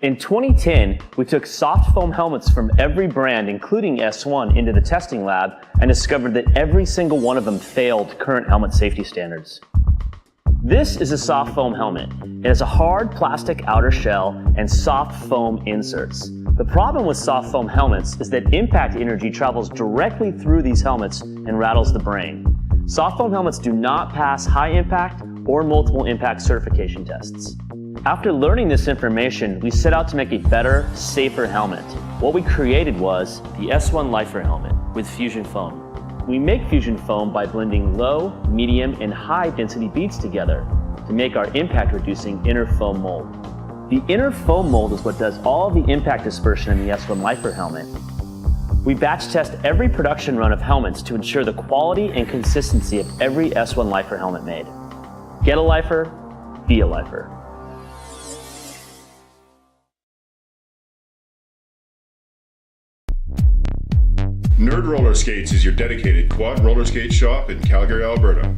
In 2010, we took soft foam helmets from every brand, including S1, into the testing lab and discovered that every single one of them failed current helmet safety standards. This is a soft foam helmet. It has a hard plastic outer shell and soft foam inserts. The problem with soft foam helmets is that impact energy travels directly through these helmets and rattles the brain. Soft foam helmets do not pass high impact or multiple impact certification tests. After learning this information, we set out to make a better, safer helmet. What we created was the S1 Lifer helmet with Fusion foam. We make Fusion foam by blending low, medium, and high density beads together to make our impact reducing inner foam mold. The inner foam mold is what does all the impact dispersion in the S1 Lifer helmet. We batch test every production run of helmets to ensure the quality and consistency of every S1 Lifer helmet made. Get a Lifer, be a Lifer. Nerd Roller Skates is your dedicated quad roller skate shop in Calgary, Alberta.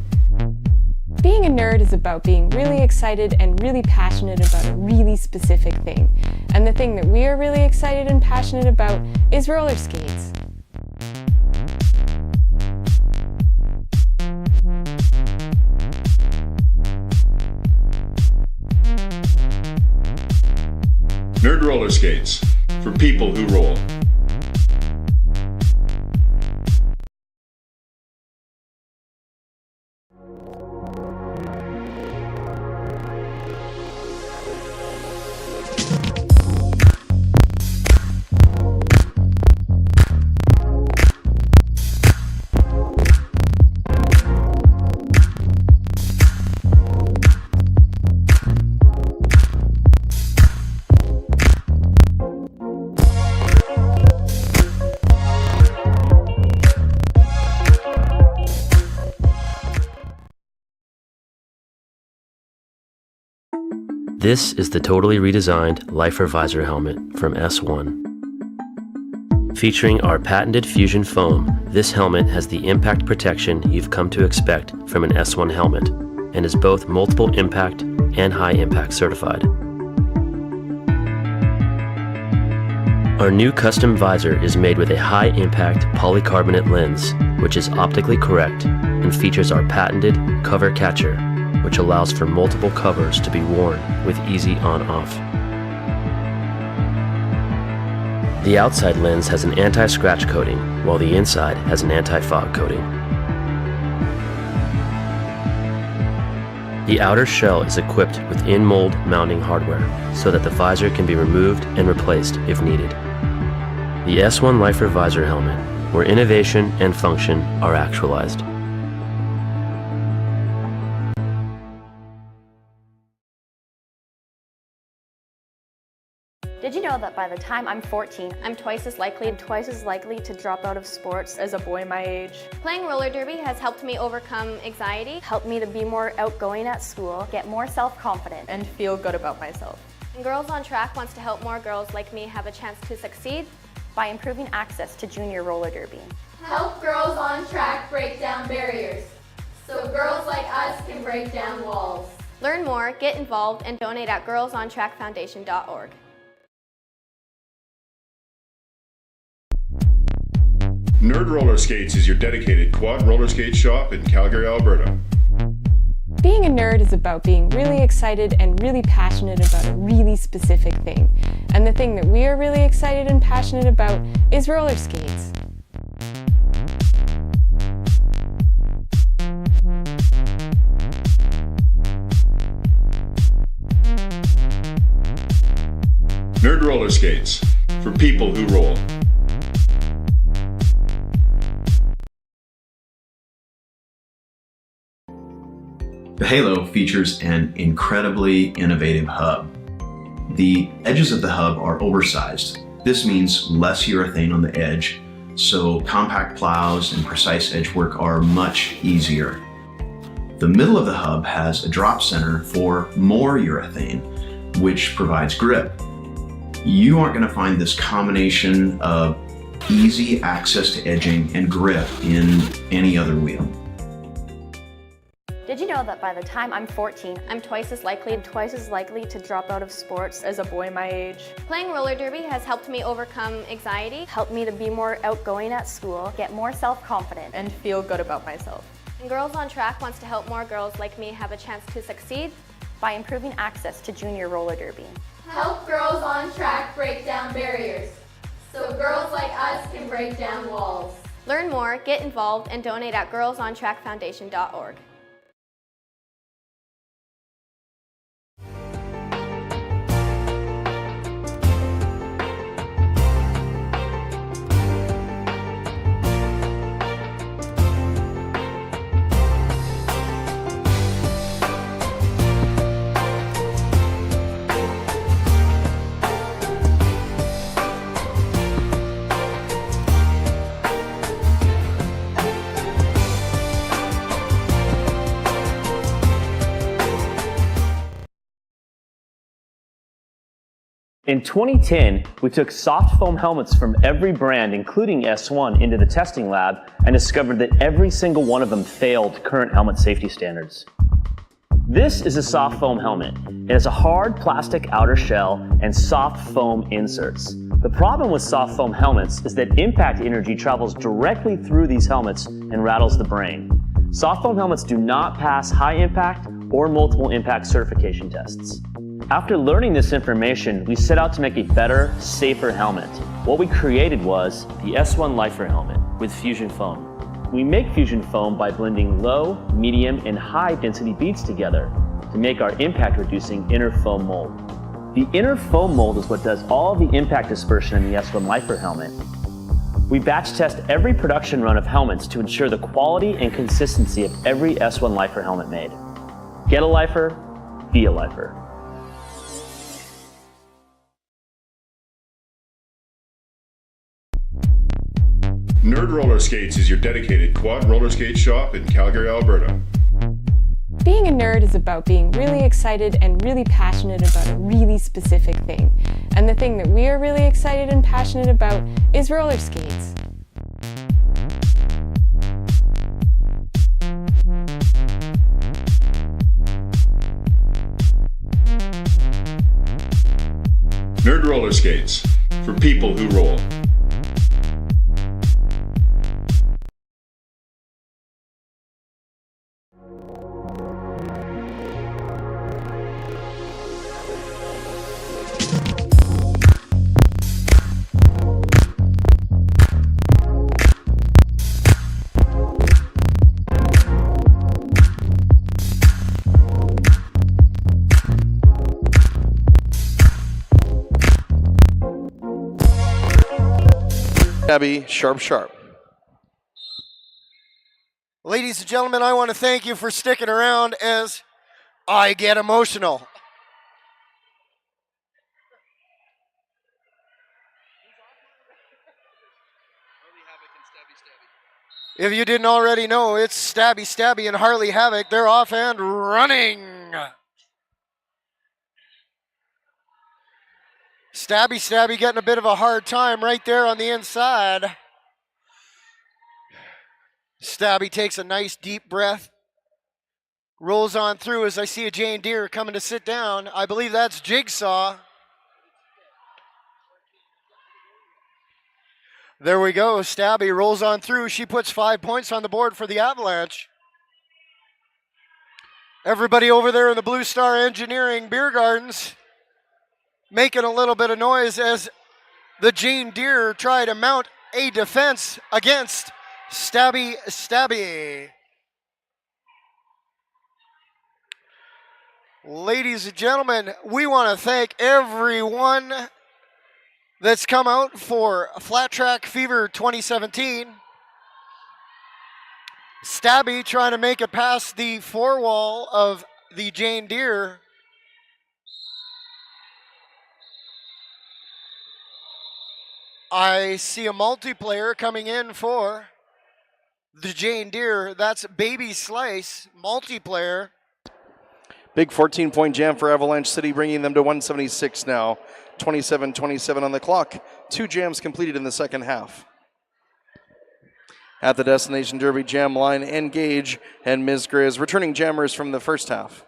Being a nerd is about being really excited and really passionate about a really specific thing. And the thing that we are really excited and passionate about is roller skates. Nerd roller skates for people who roll. This is the totally redesigned Lifer Visor helmet from S1. Featuring our patented Fusion foam, this helmet has the impact protection you've come to expect from an S1 helmet and is both multiple impact and high impact certified. Our new custom visor is made with a high impact polycarbonate lens, which is optically correct and features our patented cover catcher, which allows for multiple covers to be worn with easy on-off. The outside lens has an anti-scratch coating, while the inside has an anti-fog coating. The outer shell is equipped with in-mold mounting hardware, so that the visor can be removed and replaced if needed. The S1 Lifer Visor helmet, where innovation and function are actualized. Did you know that by the time I'm 14, I'm twice as likely to drop out of sports as a boy my age? Playing roller derby has helped me overcome anxiety, Helped me to be more outgoing at school, get more self-confident, And feel good about myself. and Girls on Track wants to help more girls like me have a chance to succeed. by improving access to junior roller derby. Help girls on track break down barriers so girls like us can break down walls. Learn more, get involved, and donate at girlsontrackfoundation.org. Nerd Roller Skates is your dedicated quad roller skate shop in Calgary, Alberta. Being a nerd is about being really excited and really passionate about a really specific thing. And the thing that we are really excited and passionate about is roller skates. Nerd Roller Skates for people who roll. The Halo features an incredibly innovative hub. The edges of the hub are oversized. This means less urethane on the edge, so compact plows and precise edge work are much easier. The middle of the hub has a drop center for more urethane, which provides grip. You aren't going to find this combination of easy access to edging and grip in any other wheel. Did you know that by the time I'm 14, I'm twice as likely to drop out of sports as a boy my age? Playing roller derby has helped me overcome anxiety, Helped me to be more outgoing at school, get more self-confident, And feel good about myself. and Girls on Track wants to help more girls like me have a chance to succeed. by improving access to junior roller derby. Help girls on track break down barriers so girls like us can break down walls. Learn more, get involved, and donate at girlsontrackfoundation.org. In 2010, we took soft foam helmets from every brand, including S1, into the testing lab and discovered that every single one of them failed current helmet safety standards. This is a soft foam helmet. It has a hard plastic outer shell and soft foam inserts. The problem with soft foam helmets is that impact energy travels directly through these helmets and rattles the brain. Soft foam helmets do not pass high impact or multiple impact certification tests. After learning this information, we set out to make a better, safer helmet. What we created was the S1 Lifer helmet with fusion foam. We make fusion foam by blending low, medium, and high density beads together to make our impact reducing inner foam mold. The inner foam mold is what does all the impact dispersion in the S1 Lifer helmet. We batch test every production run of helmets to ensure the quality and consistency of every S1 Lifer helmet made. Get a Lifer, be a Lifer. Nerd Roller Skates is your dedicated quad roller skate shop in Calgary, Alberta. Being a nerd is about being really excited and really passionate about a really specific thing. And the thing that we are really excited and passionate about is roller skates. Nerd Roller Skates, for people who roll. Stabby, sharp, sharp. Ladies and gentlemen, I want to thank you for sticking around as I get emotional. If you didn't already know, it's Stabby Stabby and Harley Havoc. They're off and running. Stabby Stabby getting a bit of a hard time right there on the inside. Stabby takes a nice deep breath. Rolls on through as I see a Jane Deere coming to sit down. I believe that's Jigsaw. There we go. Stabby rolls on through. She puts 5 points on the board for the Avalanche. Everybody over there in the Blue Star Engineering Beer Gardens making a little bit of noise as the Jane Deere try to mount a defense against Stabby Stabby. Ladies and gentlemen, we want to thank everyone that's come out for Flat Track Fever 2017. Stabby trying to make it past the four wall of the Jane Deere. I see a multiplayer coming in for the Jane Deere. That's Baby Slice, multiplayer. Big 14-point jam for Avalanche City, bringing them to 176 now. 27-27 on the clock. 2 jams completed in the second half. At the Destination Derby jam line, Engage and Ms. Grizz, returning jammers from the first half.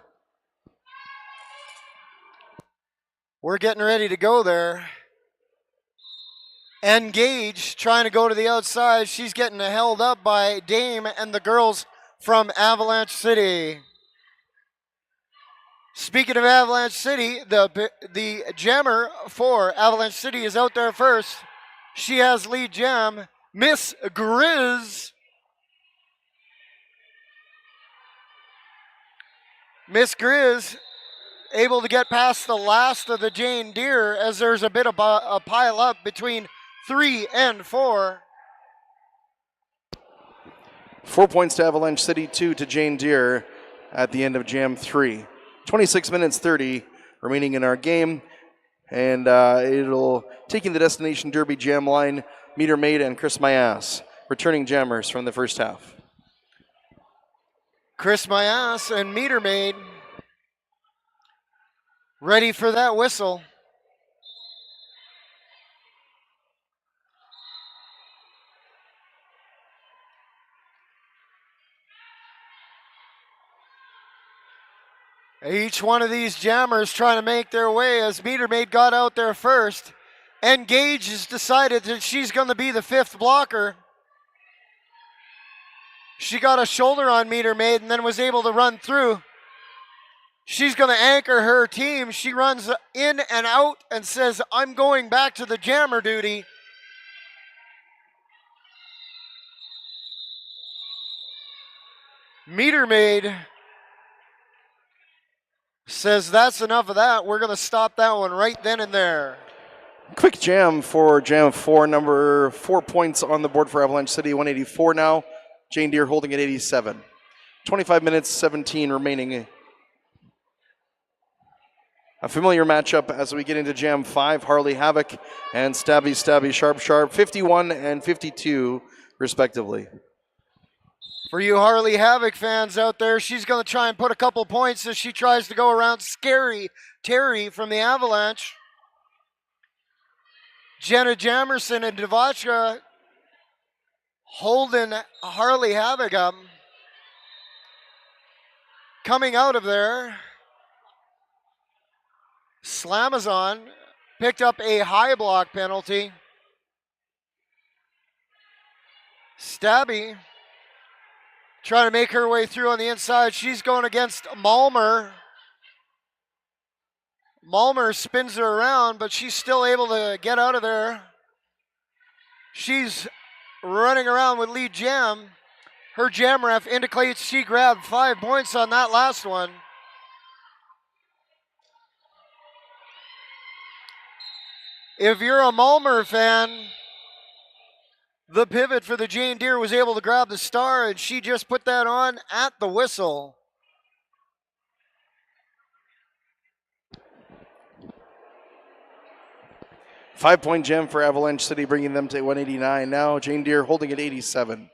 We're getting ready to go there. Engage trying to go to the outside. She's getting held up by Dame and the girls from Avalanche City. Speaking of Avalanche City, the jammer for Avalanche City is out there first. She has lead jam, Miss Grizz. Miss Grizz able to get past the last of the Jane Deere as there's a bit of a pile up between 3 and 4. 4 points to Avalanche City, 2 to Jane Deere at the end of jam 3. 26 minutes 30 remaining in our game, and it'll taking the Destination Derby jam line, Meter Maid and Chris My Ass, returning jammers from the first half. Chris My Ass and Meter Maid ready for that whistle. Each one of these jammers trying to make their way as Meter Maid got out there first. Engage has decided that she's going to be the fifth blocker. She got a shoulder on Meter Maid and then was able to run through. She's going to anchor her team. She runs in and out and says, I'm going back to the jammer duty. Meter Maid says that's enough of that. We're going to stop that one right then and there. Quick jam for jam 4, number 4 points on the board for Avalanche City, 184 now. Jane Deere holding at 87. 25 minutes, 17 remaining. A familiar matchup as we get into jam 5, Harley Havoc and Stabby Sharp, 51 and 52 respectively. For you Harley Havoc fans out there, she's going to try and put a couple points as she tries to go around Scary Terry from the Avalanche. Jenna Jamerson and Devachka holding Harley Havoc up. Coming out of there, Slamazon picked up a high block penalty. Stabby trying to make her way through on the inside. She's going against Malmer. Malmer spins her around, but she's still able to get out of there. She's running around with lead jam. Her jam ref indicates she grabbed 5 points on that last one. If you're a Malmer fan, the pivot for the Jane Deere was able to grab the star, and she just put that on at the whistle. Five-point jam for Avalanche City, bringing them to 189 now. Jane Deere holding at 87.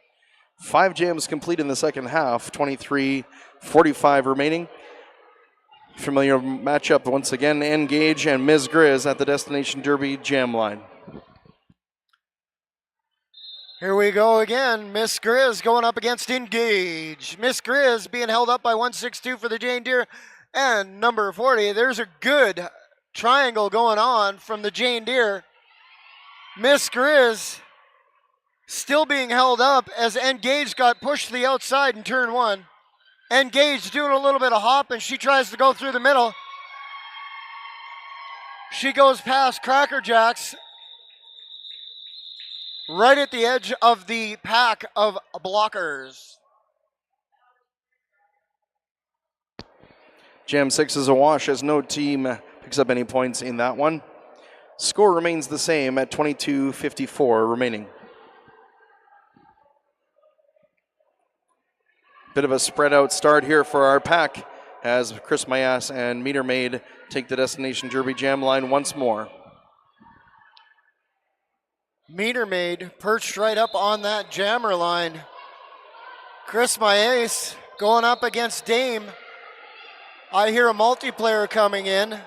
5 jams complete in the second half, 23:45 remaining. Familiar matchup once again, Engage and Ms. Grizz at the Destination Derby jam line. Here we go again. Miss Grizz going up against Engage. Miss Grizz being held up by 162 for the Jane Deere and number 40. There's a good triangle going on from the Jane Deere. Miss Grizz still being held up as Engage got pushed to the outside in turn 1. Engage doing a little bit of hop and she tries to go through the middle. She goes past Cracker Jacks right at the edge of the pack of blockers. Jam 6 is a wash as no team picks up any points in that one. Score remains the same at 22:54 remaining. Bit of a spread out start here for our pack as Chris Mayas and Meter Maid take the Destination Derby jam line once more. Meter Maid perched right up on that jammer line. Chris Mayas going up against Dame. I hear a multiplayer coming in.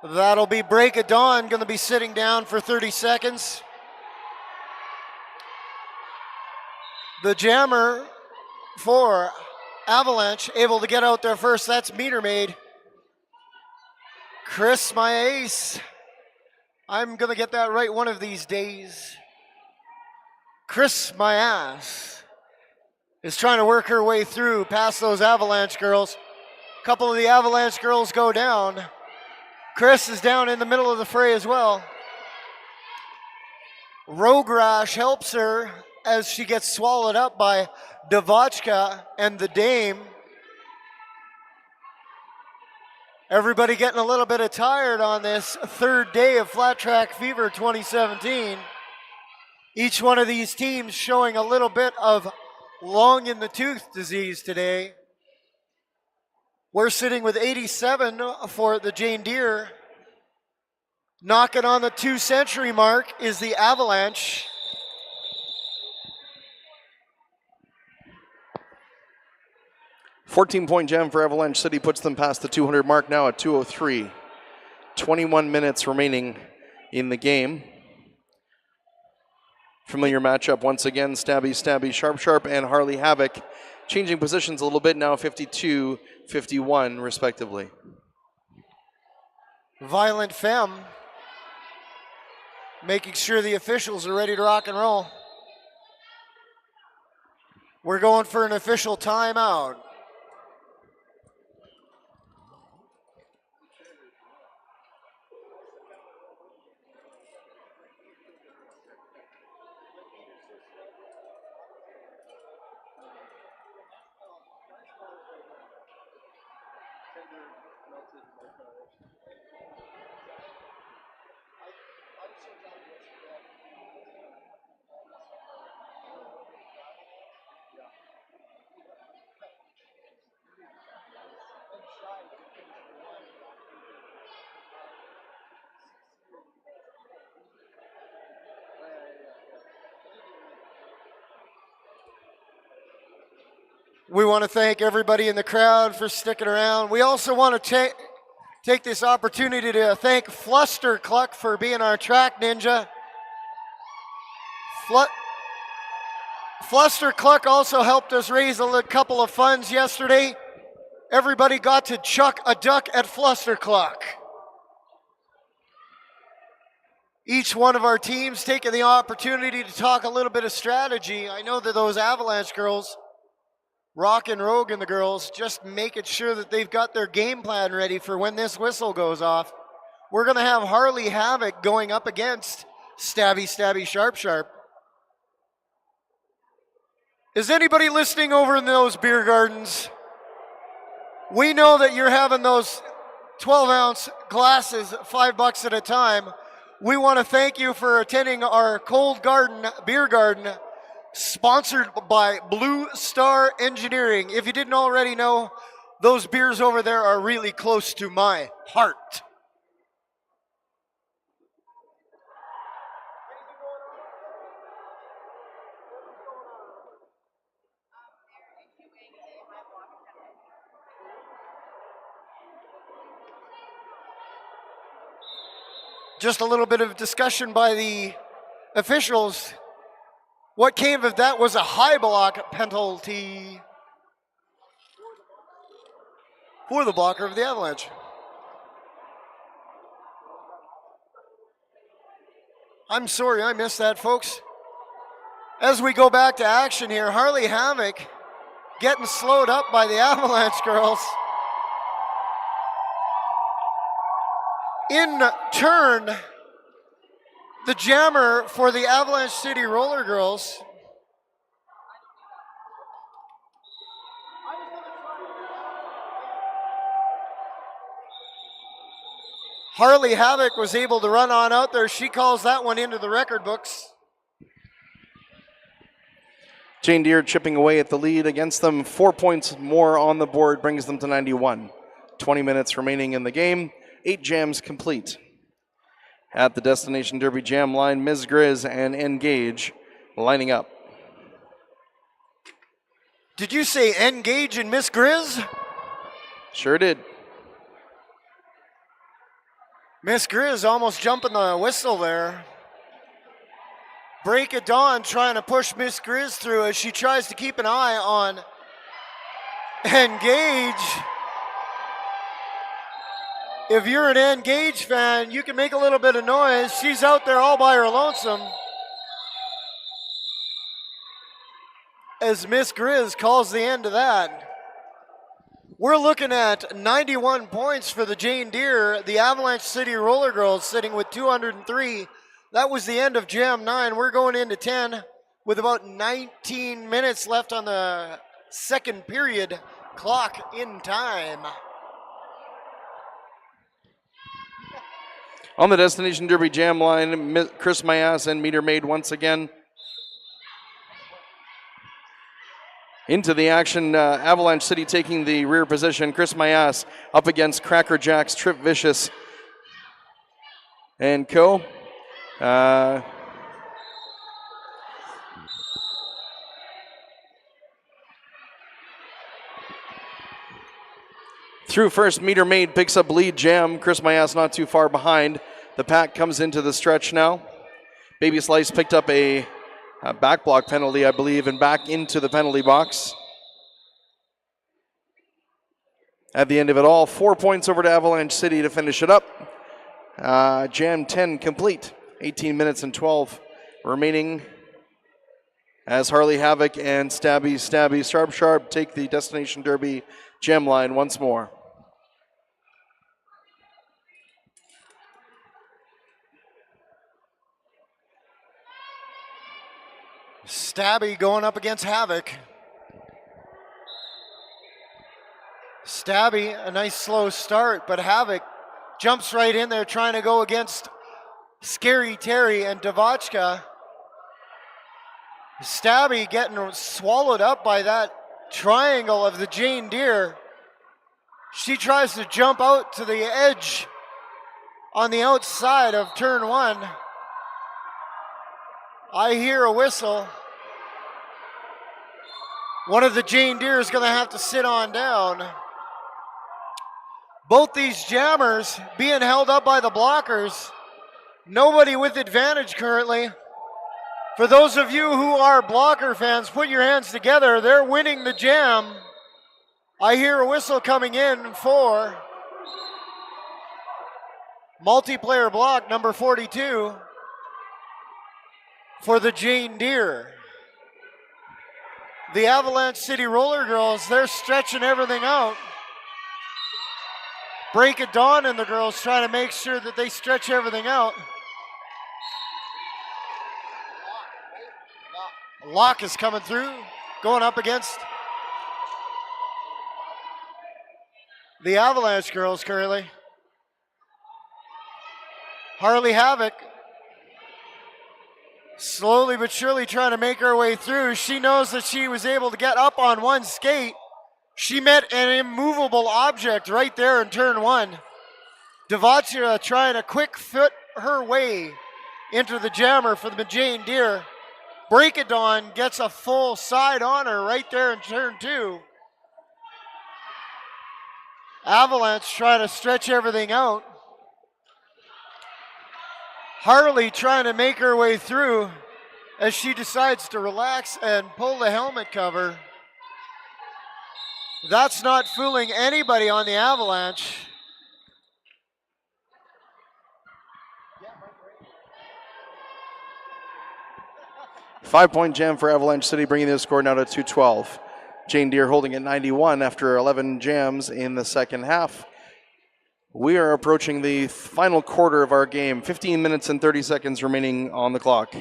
That'll be Break of Dawn, going to be sitting down for 30 seconds. The jammer for Avalanche able to get out there first. That's Meter Maid. Chris, my ace. I'm going to get that right one of these days. Chris, my ass, is trying to work her way through past those Avalanche girls. A couple of the Avalanche girls go down. Chris is down in the middle of the fray as well. Rogrash helps her as she gets swallowed up by Devachka and the Dame. Everybody getting a little bit of tired on this third day of Flat Track Fever 2017. Each one of these teams showing a little bit of long in the tooth disease today. We're sitting with 87 for the Jane Deere. Knocking on the 2-century mark is the Avalanche. $14-point jam for Avalanche City puts them past the 200 mark now at 2:03. 21 minutes remaining in the game. Familiar matchup once again, Stabby, Sharp, and Harley Havoc changing positions a little bit now, 52-51 respectively. Violent Femme making sure the officials are ready to rock and roll. We're going for an official timeout. We want to thank everybody in the crowd for sticking around. We also want to take this opportunity to thank Fluster Cluck for being our track ninja. Fluster Cluck also helped us raise a couple of funds yesterday. Everybody got to chuck a duck at Fluster Cluck. Each one of our teams taking the opportunity to talk a little bit of strategy. I know that those Avalanche girls, Rock and Rogue and the girls, just making sure that they've got their game plan ready for when this whistle goes off. We're going to have Harley Havoc going up against Stabby Stabby Sharp Sharp. Is anybody listening over in those beer gardens? We know that you're having those 12-ounce glasses, $5 at a time. We want to thank you for attending our Cold Garden Beer Garden, sponsored by Blue Star Engineering. If you didn't already know, those beers over there are really close to my heart. Just a little bit of discussion by the officials. What came of that was a high block penalty for the blocker of the Avalanche. I'm sorry I missed that, folks. As we go back to action here, Harley Havoc getting slowed up by the Avalanche girls. In turn, the jammer for the Avalanche City Roller Girls Harley Havoc was able to run on out there. She calls that one into the record books. Jane Deere chipping away at the lead against them. 4 points more on the board brings them to 91. 20 minutes remaining in the game. 8 jams complete. At the Destination Derby jam line, Ms. Grizz and Engage lining up. Did you say Engage and Miss Grizz? Sure did. Miss Grizz almost jumping the whistle there. Break of Dawn trying to push Miss Grizz through as she tries to keep an eye on Engage. If you're an Engage fan, you can make a little bit of noise. She's out there all by her lonesome. As Miss Grizz calls the end of that. We're looking at 91 points for the Jane Deere. The Avalanche City Roller Girls sitting with 203. That was the end of Jam 9. We're going into 10 with about 19 minutes left on the second period clock in time. On the Destination Derby jam line, Chris Mayas and Meter Maid once again. Into the action, Avalanche City taking the rear position. Chris Mayas up against Cracker Jacks, Trip Vicious, and co. Through first, Meter Maid picks up lead jam. Chris Mayas not too far behind. The pack comes into the stretch now. Baby Slice picked up a back block penalty, I believe, and back into the penalty box. At the end of it all, 4 points over to Avalanche City to finish it up. Jam 10 complete. 18 minutes and 12 remaining as Harley Havoc and Stabby Sharp take the Destination Derby gem line once more. Stabby going up against Havoc. Stabby, a nice slow start, but Havoc jumps right in there trying to go against Scary Terry and Devachka. Stabby getting swallowed up by that triangle of the Jane Deere. She tries to jump out to the edge on the outside of turn 1. I hear a whistle. One of the Jane Deere is going to have to sit on down. Both these jammers being held up by the blockers. Nobody with advantage currently. For those of you who are blocker fans, put your hands together. They're winning the jam. I hear a whistle coming in for multiplayer block number 42 for the Jane Deere. The Avalanche City Roller Girls, they're stretching everything out. Break of Dawn and the girls trying to make sure that they stretch everything out. Locke is coming through, going up against the Avalanche girls currently. Harley Havoc slowly but surely trying to make her way through. She knows that she was able to get up on one skate. She met an immovable object right there in turn 1. Devachka trying to quick foot her way into the jammer for the Jane Deere. Break of Dawn gets a full side on her right there in turn 2. Avalanche trying to stretch everything out. Harley trying to make her way through as she decides to relax and pull the helmet cover. That's not fooling anybody on the Avalanche. Five-point jam for Avalanche City, bringing the score now to 212. Jane Deere holding at 91 after 11 jams in the second half. We are approaching the final quarter of our game. 15 minutes and 30 seconds remaining on the clock.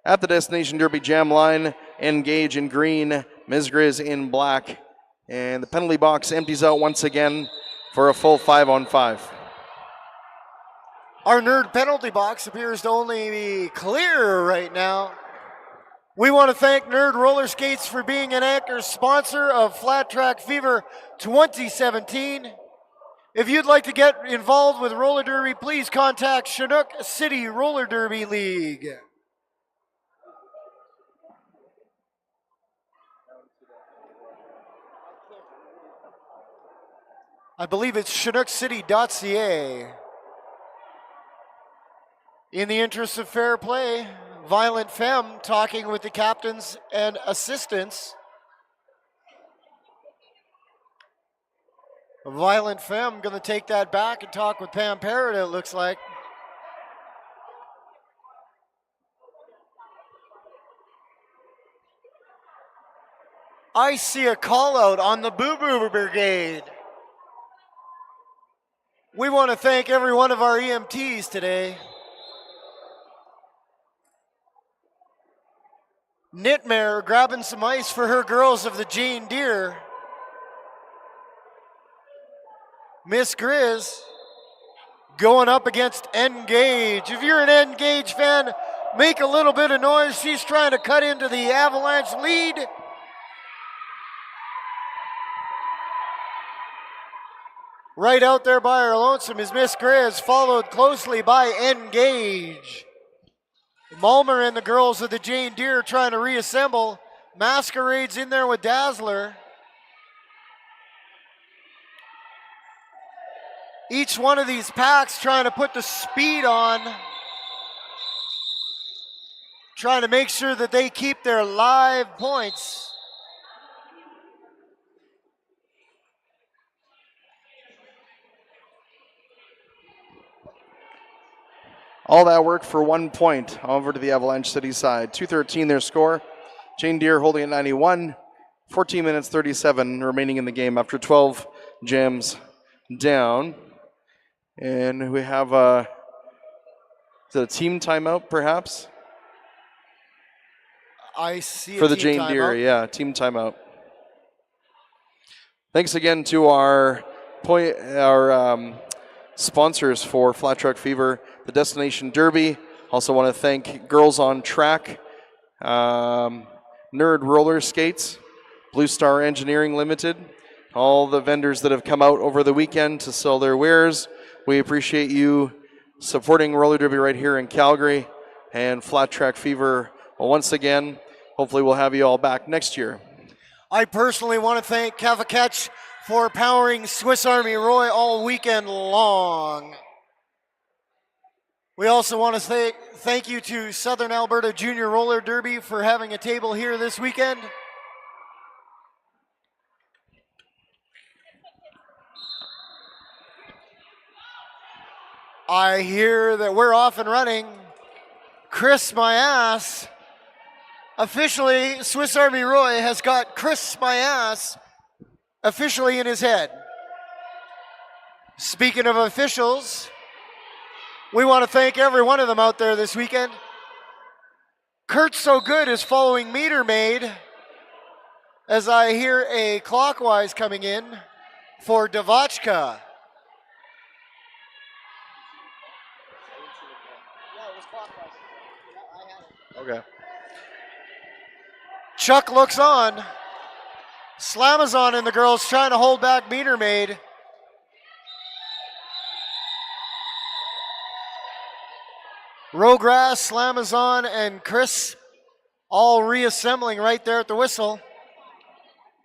At the Destination Derby jam line, Engage in green, Ms. Grizz in black. And the penalty box empties out once again for a full 5-on-5. Our nerd penalty box appears to only be clear right now. We want to thank Nerd Roller Skates for being an anchor sponsor of Flat Track Fever 2017. If you'd like to get involved with roller derby, please contact Chinook City Roller Derby League. I believe it's ChinookCity.ca. In the interest of fair play, Violent Femme talking with the captains and assistants. Violent Femme going to take that back and talk with Pam Parrott, it looks like. I see a call out on the Boo Boo Brigade. We want to thank every one of our EMTs today. Knitmare grabbing some ice for her girls of the Jane Deere. Miss Grizz going up against Engage. If you're an Engage fan, make a little bit of noise. She's trying to cut into the Avalanche lead. Right out there by her lonesome is Miss Grizz, followed closely by Engage. Mulmer and the girls of the Jane Deere trying to reassemble. Masquerade's in there with Dazzler. Each one of these packs trying to put the speed on. Trying to make sure that they keep their live points. All that work for 1 point over to the Avalanche City side. 2:13 their score. Jane Deere holding at 91. 14 minutes 37 remaining in the game after 12 jams down. And we have is it a team timeout perhaps? I see For a the team Jane Deere, timeout. yeah, team timeout. Thanks again to our sponsors for Flat Truck Fever, the Destination Derby. Also want to thank Girls on Track, Nerd Roller Skates, Blue Star Engineering Limited, all the vendors that have come out over the weekend to sell their wares. We appreciate you supporting roller derby right here in Calgary and Flat Track Fever once again. Hopefully we'll have you all back next year. I personally want to thank Kavakech for powering Swiss Army Roy all weekend long. We also want to say thank you to Southern Alberta Junior Roller Derby for having a table here this weekend. I hear that we're off and running. Chris my ass. Officially, Swiss Army Roy has got Chris my ass officially in his head. Speaking of officials, we want to thank every one of them out there this weekend. Kurt So Good is following Meter Maid as I hear a clockwise coming in for Devachka. Okay. Chuck looks on. Slamazon and the girls trying to hold back Meter Maid. Rogras, Slamazon, and Chris all reassembling right there at the whistle.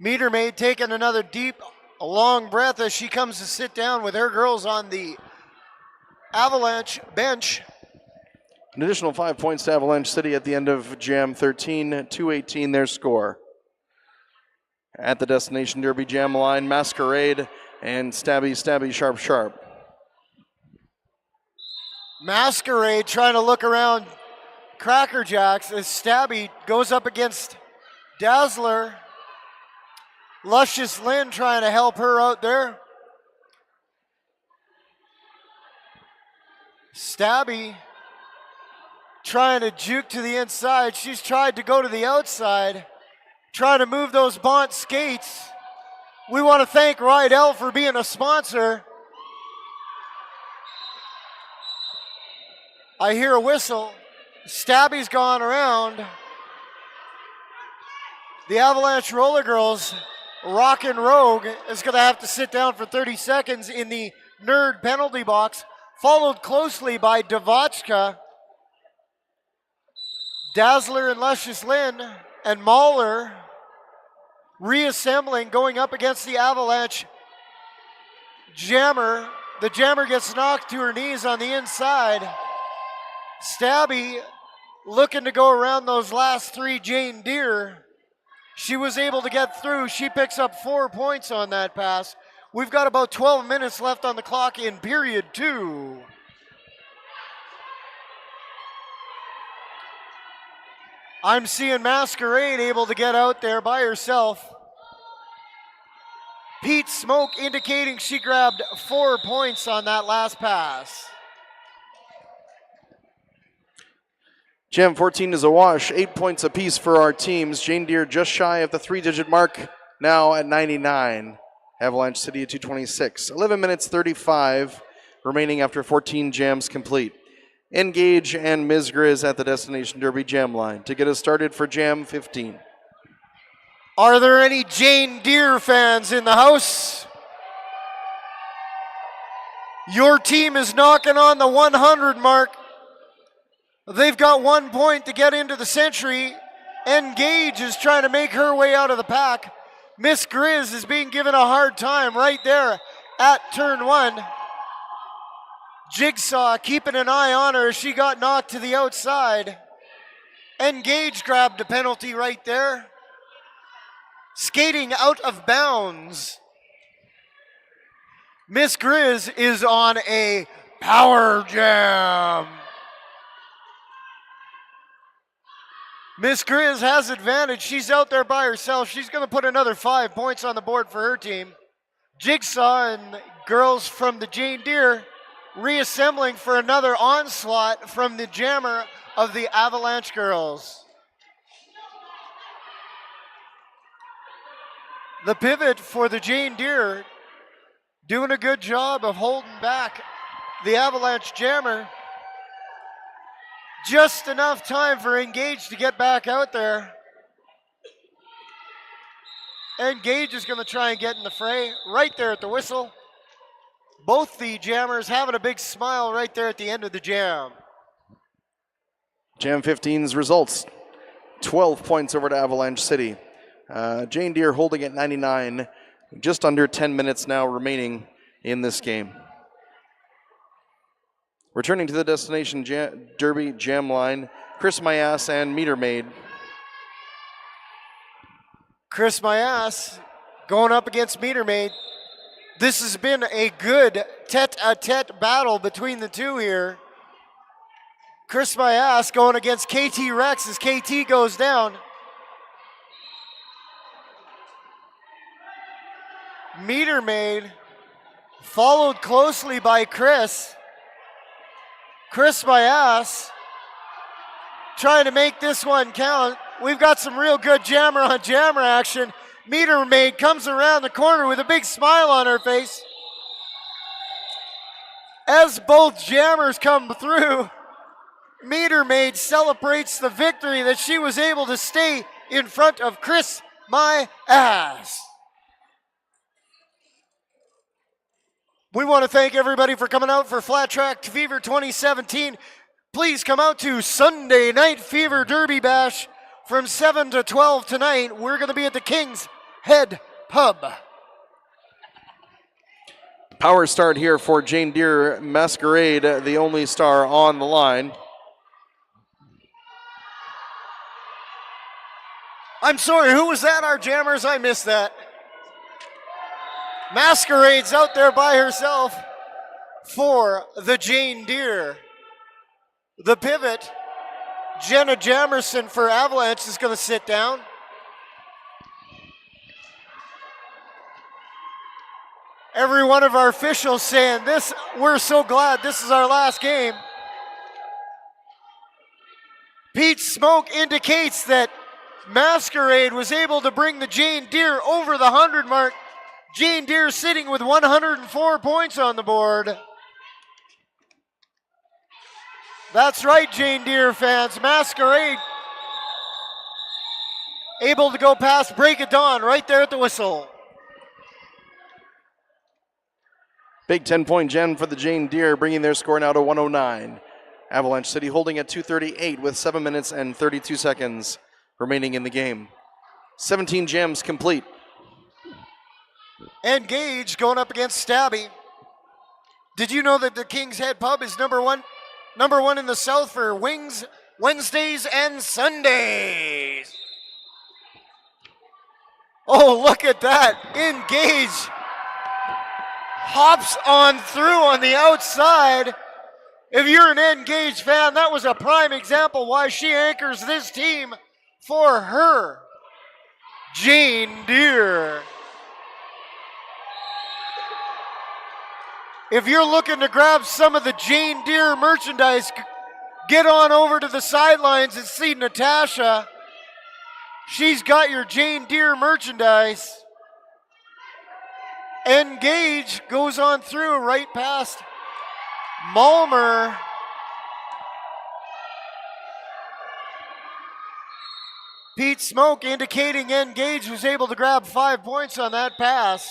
Meter Maid taking another deep, long breath as she comes to sit down with her girls on the Avalanche bench. An additional 5 points to Avalanche City at the end of Jam 13, 2:18 their score. At the Destination Derby Jam line, Masquerade and Stabby, Sharp, Sharp. Masquerade trying to look around Cracker Jacks as Stabby goes up against Dazzler. Luscious Lynn trying to help her out there. Stabby trying to juke to the inside. She's tried to go to the outside, trying to move those Bont skates. We want to thank Rydell for being a sponsor. I hear a whistle. Stabby's gone around. The Avalanche Roller Girls, Rockin' Rogue, is going to have to sit down for 30 seconds in the nerd penalty box, followed closely by Devachka. Dazzler and Luscious Lynn and Mahler reassembling, going up against the Avalanche Jammer. The Jammer gets knocked to her knees on the inside. Stabby looking to go around those last three Jane Deere. She was able to get through. She picks up 4 points on that pass. We've got about 12 minutes left on the clock in period 2. I'm seeing Masquerade able to get out there by herself. Pete Smoke indicating she grabbed 4 points on that last pass. Jam 14 is a wash, 8 points apiece for our teams. Jane Deere just shy of the 3-digit mark, now at 99. Avalanche City at 226. 11 minutes 35 remaining after 14 jams complete. Engage and Ms. Grizz at the Destination Derby Jam line to get us started for Jam 15. Are there any Jane Deere fans in the house? Your team is knocking on the 100 mark. They've got 1 point to get into the century. Engage is trying to make her way out of the pack. Miss Grizz is being given a hard time right there at turn 1. Jigsaw keeping an eye on her as she got knocked to the outside. Engage grabbed a penalty right there. Skating out of bounds. Miss Grizz is on a power jam. Miss Grizz has advantage. She's out there by herself. She's going to put another 5 points on the board for her team. Jigsaw and girls from the Jane Deere reassembling for another onslaught from the jammer of the Avalanche girls. The pivot for the Jane Deere doing a good job of holding back the Avalanche jammer. Just enough time for Engage to get back out there. Engage is going to try and get in the fray right there at the whistle. Both the jammers having a big smile right there at the end of the jam. Jam 15's results. 12 points over to Avalanche City. Jane Deere holding at 99. Just under 10 minutes now remaining in this game. Returning to the Destination Derby jam line, Chris My-Ass and Meter Maid. Chris My-Ass going up against Meter Maid. This has been a good tete-a-tete battle between the two here. Chris My-Ass going against KT Rex as KT goes down. Meter Maid followed closely by Chris. Chris My-Ass trying to make this one count. We've got some real good jammer on jammer action. Meter Maid comes around the corner with a big smile on her face. As both jammers come through, Meter Maid celebrates the victory that she was able to stay in front of Chris My-Ass. We want to thank everybody for coming out for Flat Track Fever 2017. Please come out to Sunday Night Fever Derby Bash from 7 to 12 tonight. We're going to be at the King's Head Pub. Power start here for Jane Deere Masquerade, the only star on the line. I'm sorry, who was that? Our jammers? I missed that. Masquerade's out there by herself for the Jane Deere. The pivot, Jenna Jamerson for Avalanche is going to sit down. Every one of our officials saying this, we're so glad this is our last game. Pete Smoke indicates that Masquerade was able to bring the Jane Deere over the 100 mark. Jane Deere sitting with 104 points on the board. That's right, Jane Deere fans. Masquerade able to go past Break of Dawn right there at the whistle. Big 10-point gem for the Jane Deere, bringing their score now to 109. Avalanche City holding at 238 with 7 minutes and 32 seconds remaining in the game. 17 gems complete. Engage going up against Stabby. Did you know that the King's Head Pub is number one in the South for wings Wednesdays and Sundays? Oh, look at that. Engage hops on through on the outside. If you're an Engage fan, that was a prime example why she anchors this team for her. Jane Deere. If you're looking to grab some of the Jane Deere merchandise, get on over to the sidelines and see Natasha. She's got your Jane Deere merchandise. Engage goes on through right past Malmer. Pete Smoke indicating Engage was able to grab 5 points on that pass.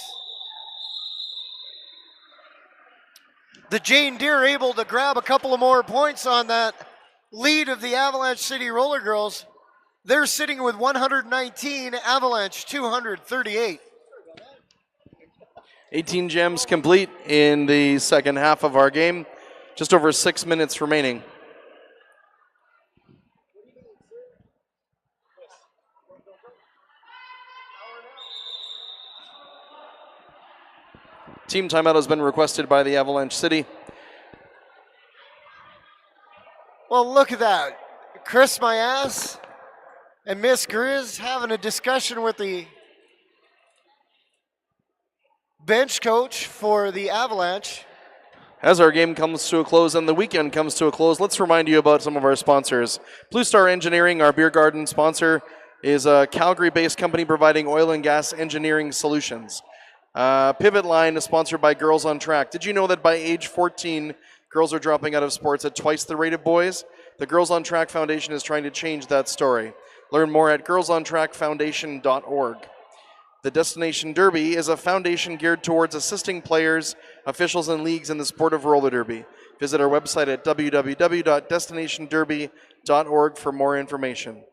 The Jane Deere able to grab a couple of more points on that lead of the Avalanche City Roller Girls. They're sitting with 119, Avalanche 238. 18 gems complete in the second half of our game. Just over 6 minutes remaining. Team timeout has been requested by the Avalanche City. Well, look at that. Chris My-Ass And Miss Grizz having a discussion with the bench coach for the Avalanche. As our game comes to a close and the weekend comes to a close, let's remind you about some of our sponsors. Blue Star Engineering, our beer garden sponsor, is a Calgary-based company providing oil and gas engineering solutions. Pivot Line is sponsored by Girls on Track. Did you know that by age 14, girls are dropping out of sports at twice the rate of boys? The Girls on Track Foundation is trying to change that story. Learn more at girlsontrackfoundation.org. The Destination Derby is a foundation geared towards assisting players, officials, and leagues in the sport of roller derby. Visit our website at www.destinationderby.org for more information.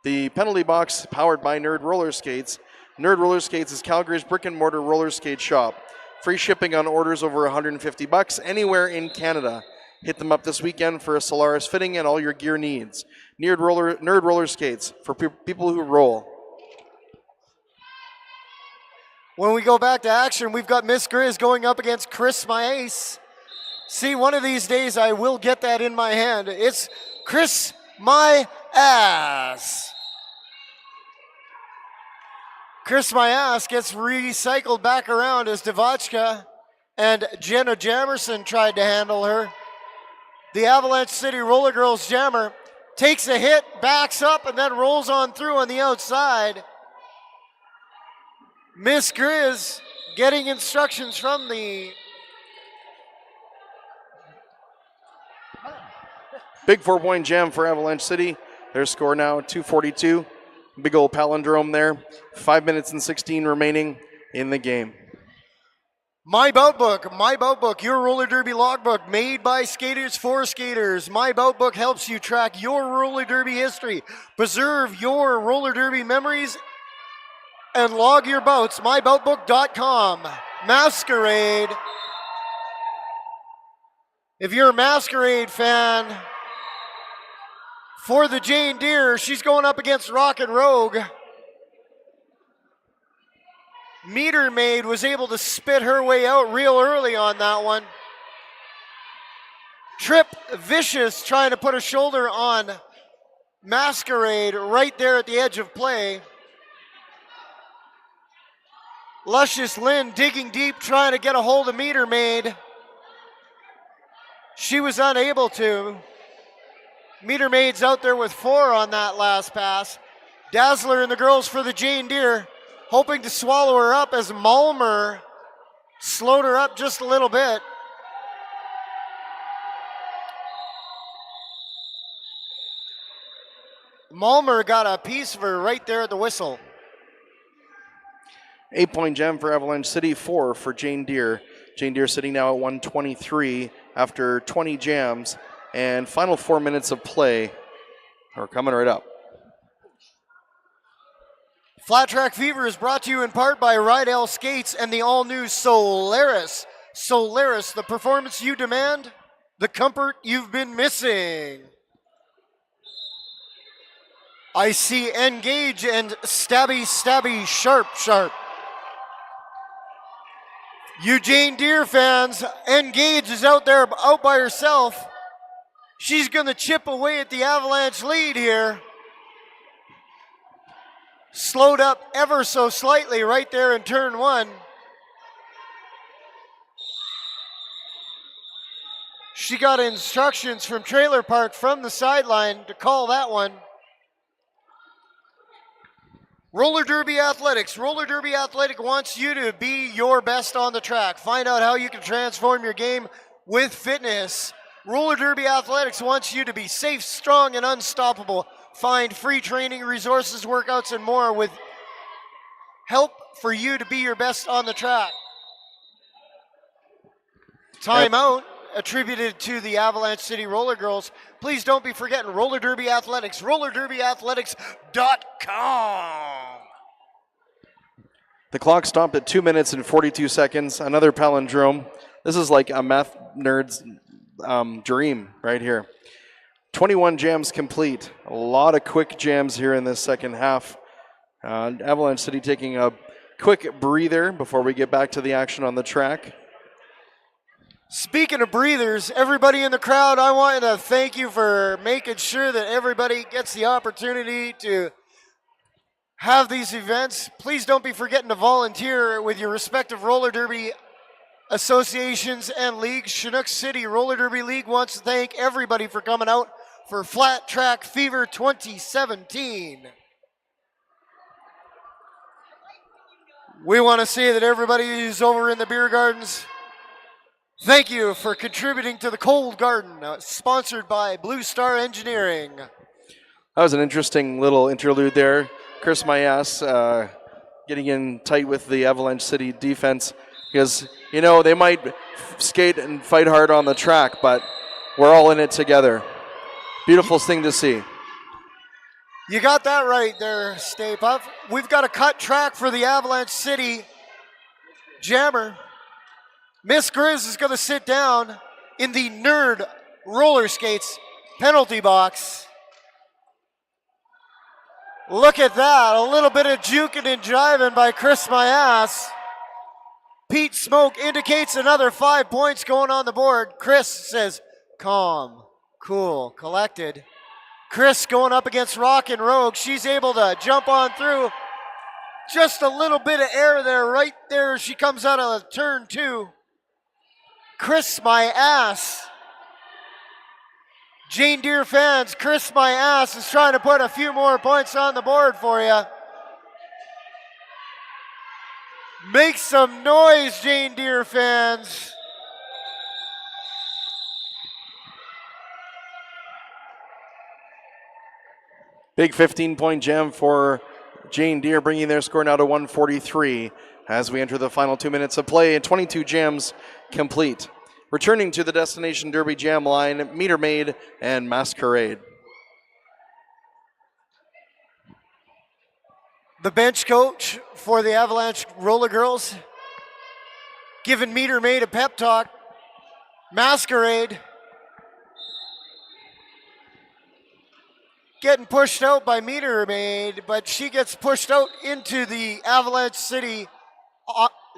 The Penalty Box, powered by Nerd Roller Skates. Nerd Roller Skates is Calgary's brick-and-mortar roller skate shop. Free shipping on orders over $150 anywhere in Canada. Hit them up this weekend for a Solaris fitting and all your gear needs. Nerd Roller Skates for people who roll. When we go back to action, we've got Miss Grizz going up against Chris My Ace. See, one of these days I will get that in my hand. It's Chris My Ass. Chris My Ass gets recycled back around as Devachka and Jenna Jamerson tried to handle her. The Avalanche City Roller Girls Jammer takes a hit, backs up, and then rolls on through on the outside. Miss Grizz getting instructions from the big 4-point jam for Avalanche City. Their score now 242. Big old palindrome there. 5 minutes and 16 remaining in the game. My Bout Book, your roller derby logbook made by skaters for skaters. My Bout Book helps you track your roller derby history, preserve your roller derby memories, and log your bouts. MyBoutBook.com. Masquerade. If you're a Masquerade fan, for the Jane Deere, she's going up against Rocket Rogue. Meter Maid was able to spit her way out real early on that one. Trip Vicious trying to put a shoulder on Masquerade right there at the edge of play. Luscious Lynn digging deep trying to get a hold of Meter Maid. She was unable to. Meter Maid's out there with 4 on that last pass. Dazzler and the girls for the Jane Deere hoping to swallow her up as Malmer slowed her up just a little bit. Malmer got a piece of her right there at the whistle. 8-point jam for Avalanche City, 4 for Jane Deere. Jane Deere sitting now at 123 after 20 jams, and final 4 minutes of play are coming right up. Flat Track Fever is brought to you in part by Rydell Skates and the all-new Solaris. Solaris, the performance you demand, the comfort you've been missing. I see Engage and Stabby, Sharp. You Jane Deere fans, Engage is out there out by herself. She's going to chip away at the Avalanche lead here. Slowed up ever so slightly right there in turn 1. She got instructions from Trailer Park from the sideline to call that one. Roller Derby Athletics. Roller Derby Athletic wants you to be your best on the track. Find out how you can transform your game with fitness. Roller Derby Athletics wants you to be safe, strong, and unstoppable. Find free training, resources, workouts, and more with help for you to be your best on the track. Timeout attributed to the Avalanche City Roller Girls. Please don't be forgetting Roller Derby Athletics, rollerderbyaathletics.com. The clock stopped at 2 minutes and 42 seconds. Another palindrome. This is like a math nerd's dream right here. 21 jams complete. A lot of quick jams here in this second half. Avalanche City taking a quick breather before we get back to the action on the track. Speaking of breathers, everybody in the crowd, I want to thank you for making sure that everybody gets the opportunity to have these events, please don't be forgetting to volunteer with your respective roller derby associations and leagues. Chinook City Roller Derby League wants to thank everybody for coming out for Flat Track Fever 2017. We want to say that everybody who's over in the beer gardens, thank you for contributing to the Cold Garden, sponsored by Blue Star Engineering. That was an interesting little interlude there. Chris Mayas getting in tight with the Avalanche City defense because, you know, they might skate and fight hard on the track, but we're all in it together. Beautiful thing to see. You got that right there, Stay Puff. We've got a cut track for the Avalanche City Jammer. Miss Grizz is going to sit down in the nerd roller skates penalty box. Look at that, a little bit of juking and jiving by Chris Mayas. Pete Smoke indicates another 5 points going on the board. Chris says, calm, cool, collected. Chris going up against Rock and Rogue. She's able to jump on through. Just a little bit of air there, right there. She comes out of turn 2. Chris Mayas. Jane Deere fans, Chris Mayas is trying to put a few more points on the board for you. Make some noise, Jane Deere fans. Big 15-point jam for Jane Deere, bringing their score now to 143 as we enter the final 2 minutes of play and 22 jams complete. Returning to the Destination Derby jam line, Meter Maid and Masquerade. The bench coach for the Avalanche Roller Girls giving Meter Maid a pep talk. Masquerade getting pushed out by Meter Maid, but she gets pushed out into the Avalanche City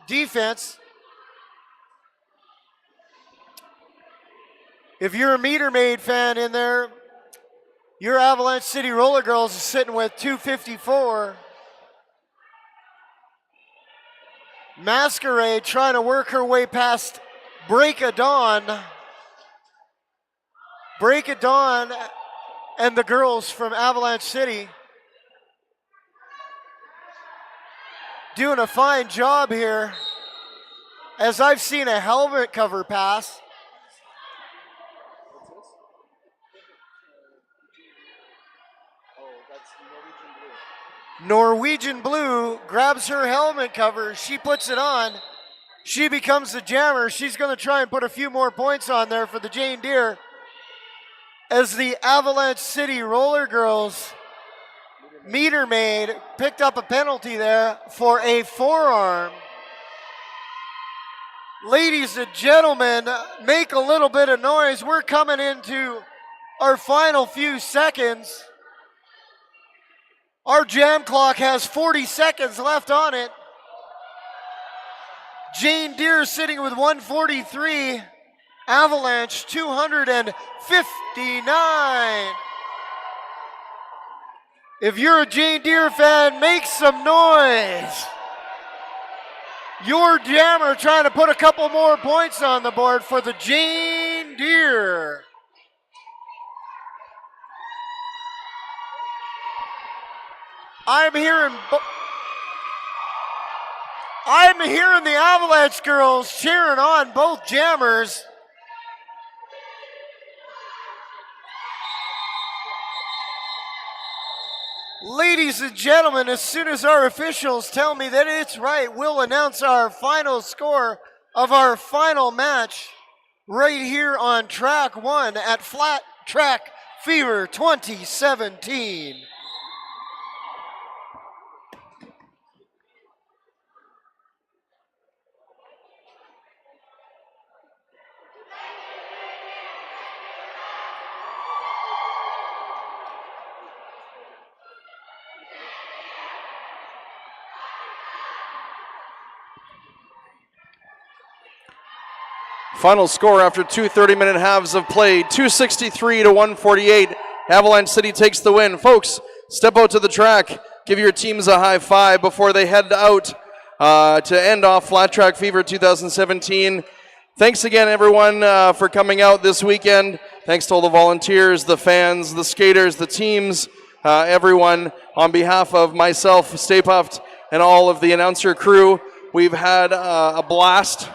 defense. If you're a Meter Maid fan in there, your Avalanche City Roller Girls is sitting with 254. Masquerade trying to work her way past Break of Dawn. Break of Dawn and the girls from Avalanche City doing a fine job here. As I've seen a helmet cover pass. Norwegian Blue grabs her helmet cover. She puts it on. She becomes the jammer. She's going to try and put a few more points on there for the Jane Deere. As the Avalanche City Roller Girls, Meter Maid picked up a penalty there for a forearm. Ladies and gentlemen, make a little bit of noise. We're coming into our final few seconds. Our jam clock has 40 seconds left on it. Jane Deere sitting with 143. Avalanche 259. If you're a Jane Deere fan, make some noise. Your jammer trying to put a couple more points on the board for the Jane Deere. I'm hearing the Avalanche girls cheering on both jammers. Ladies and gentlemen, as soon as our officials tell me that it's right, we'll announce our final score of our final match right here on track 1 at Flat Track Fever 2017. Final score after two 30-minute halves of play, 263 to 148. Avalanche City takes the win. Folks, step out to the track. give your teams a high five before they head out to end off Flat Track Fever 2017. Thanks again, everyone, for coming out this weekend. Thanks to all the volunteers, the fans, the skaters, the teams, everyone. On behalf of myself, Stay Puft, and all of the announcer crew, we've had a blast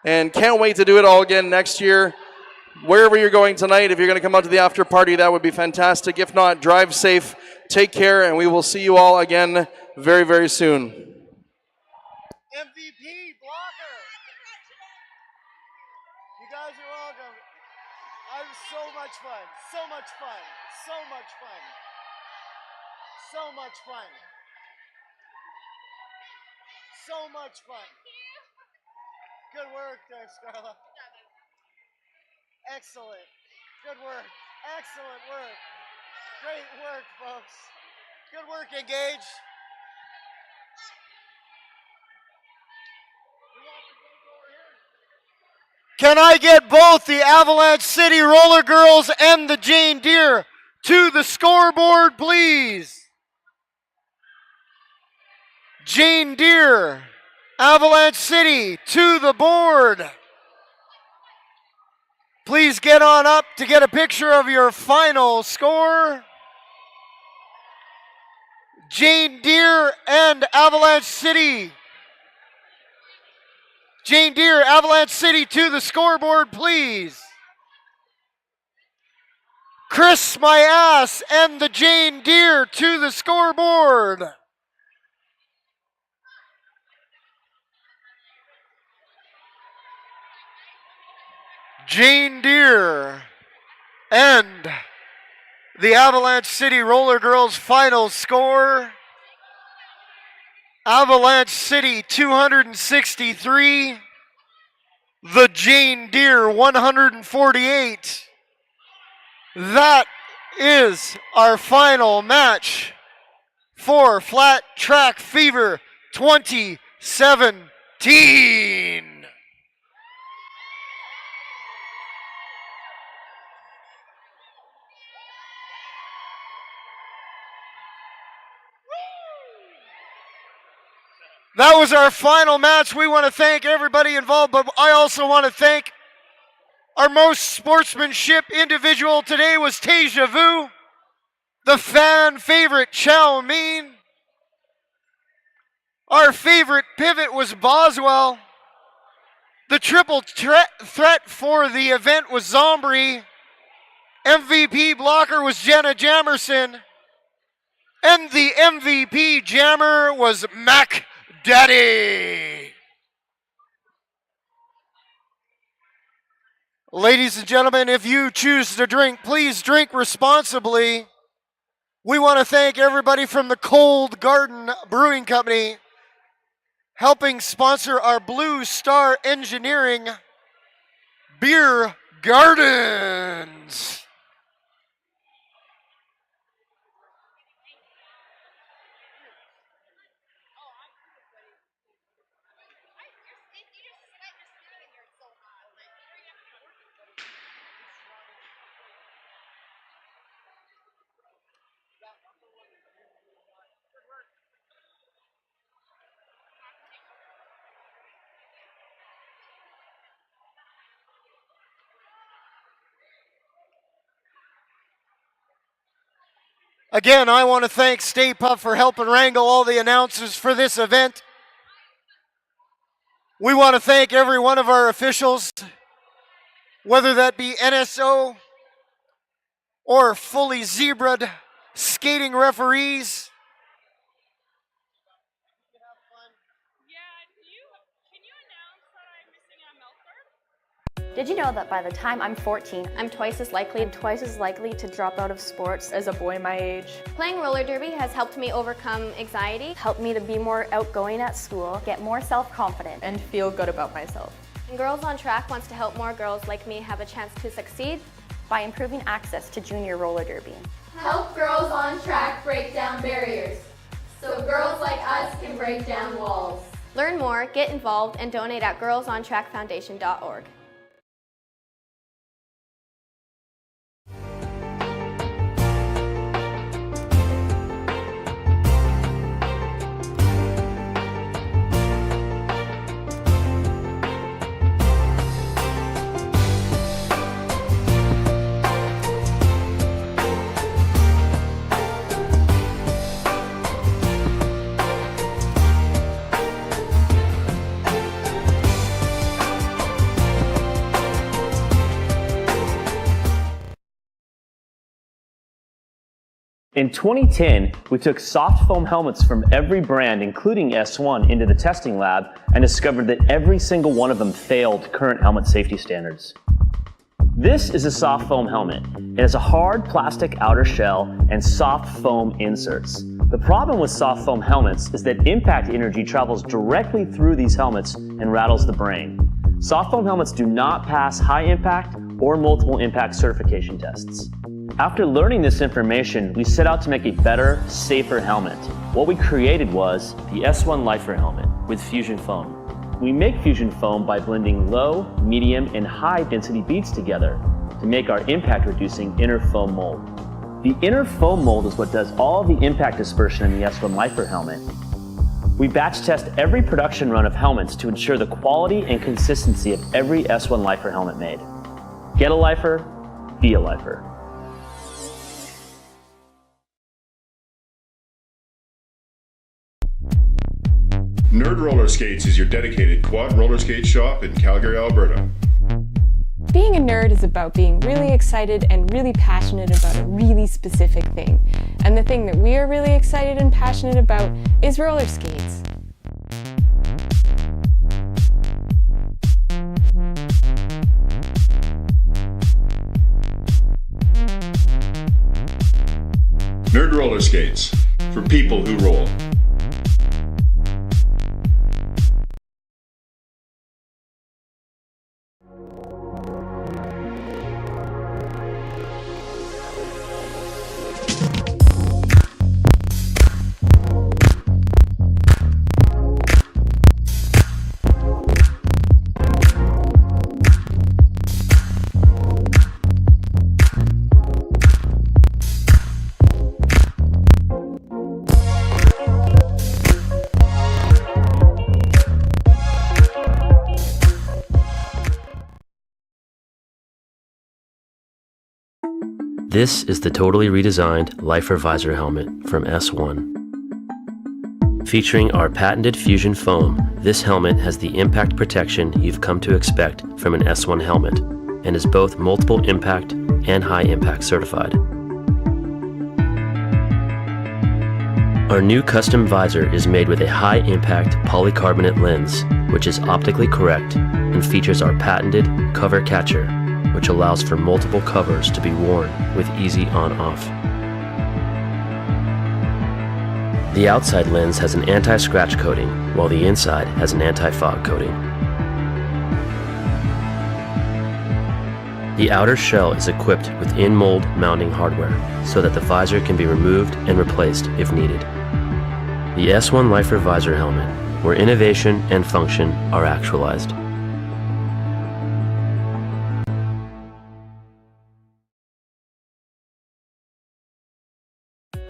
and can't wait to do it all again next year. Wherever you're going tonight, if you're going to come out to the after party, that would be fantastic. If not, drive safe, take care, and we will see you all again very, very soon. MVP Blocker. You guys are welcome. I was so much fun. So much fun. So much fun. So much fun. So much fun. Good work there, Scarlett. Excellent. Good work. Excellent work. Great work, folks. Good work, Engage. Can I get both the Avalanche City Roller Girls and the Jane Deere to the scoreboard, please? Jane Deere, Avalanche City, to the board. Please get on up to get a picture of your final score. Jane Deere and Avalanche City. Jane Deere, Avalanche City to the scoreboard, please. Chris My Ass and the Jane Deere to the scoreboard. Jane Deere and the Avalanche City Roller Girls final score. Avalanche City 263. The Jane Deere 148. That is our final match for Flat Track Fever 2017. That was our final match. We want to thank everybody involved, but I also want to thank our most sportsmanship individual today was Teja Vu, the fan favorite Chow Mein. Our favorite pivot was Boswell. The triple threat for the event was Zombie. MVP blocker was Jenna Jamerson. And the MVP jammer was Mac Daddy. Ladies and gentlemen, if you choose to drink, please drink responsibly. We want to thank everybody from the Cold Garden Brewing Company helping sponsor our Blue Star Engineering Beer Gardens. Again, I want to thank Stay Puft for helping wrangle all the announcers for this event. We want to thank every one of our officials, whether that be NSO or fully zebraed skating referees. Did you know that by the time I'm 14, I'm twice as likely to drop out of sports as a boy my age? Playing roller derby has helped me overcome anxiety, Helped me to be more outgoing at school, get more self-confident, And feel good about myself. and Girls on Track wants to help more girls like me have a chance to succeed. by improving access to junior roller derby. Help girls on track break down barriers so girls like us can break down walls. Learn more, get involved, and donate at girlsontrackfoundation.org. In 2010, we took soft foam helmets from every brand, including S1, into the testing lab and discovered that every single one of them failed current helmet safety standards. This is a soft foam helmet. It has a hard plastic outer shell and soft foam inserts. The problem with soft foam helmets is that impact energy travels directly through these helmets and rattles the brain. Soft foam helmets do not pass high impact or multiple impact certification tests. After learning this information, we set out to make a better, safer helmet. What we created was the S1 Lifer helmet with fusion foam. We make fusion foam by blending low, medium, and high density beads together to make our impact reducing inner foam mold. The inner foam mold is what does all the impact dispersion in the S1 Lifer helmet. We batch test every production run of helmets to ensure the quality and consistency of every S1 Lifer helmet made. Get a Lifer, be a Lifer. Nerd Roller Skates is your dedicated quad roller skate shop in Calgary, Alberta. Being a nerd is about being really excited and really passionate about a really specific thing. And the thing that we are really excited and passionate about is roller skates. Nerd Roller Skates, for people who roll. This is the totally redesigned Lifer visor helmet from S1. Featuring our patented fusion foam, this helmet has the impact protection you've come to expect from an S1 helmet and is both multiple impact and high impact certified. Our new custom visor is made with a high impact polycarbonate lens, which is optically correct and features our patented cover catcher, which allows for multiple covers to be worn with easy on-off. The outside lens has an anti-scratch coating, while the inside has an anti-fog coating. The outer shell is equipped with in-mold mounting hardware, so that the visor can be removed and replaced if needed. The S1 Lifer visor helmet, where innovation and function are actualized.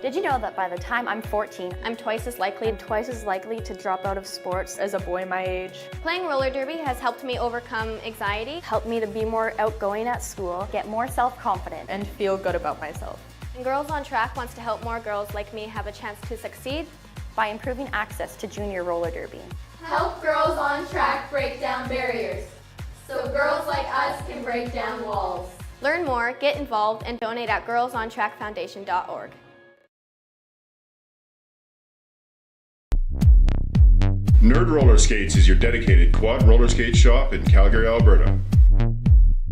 Did you know that by the time I'm 14, I'm twice as likely to drop out of sports as a boy my age? Playing roller derby has helped me overcome anxiety, Helped me to be more outgoing at school, get more self-confident, And feel good about myself. and Girls on Track wants to help more girls like me have a chance to succeed. by improving access to junior roller derby. Help girls on track break down barriers so girls like us can break down walls. Learn more, get involved, and donate at girlsontrackfoundation.org. Nerd Roller Skates is your dedicated quad roller skate shop in Calgary, Alberta.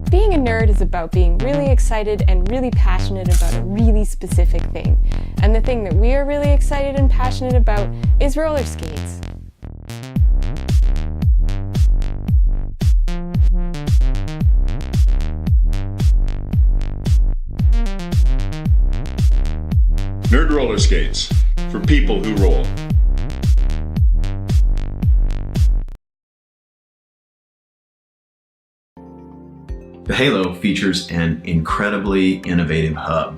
Being a nerd is about being really excited and really passionate about a really specific thing. And the thing that we are really excited and passionate about is roller skates. Nerd Roller Skates, for people who roll. The Halo features an incredibly innovative hub.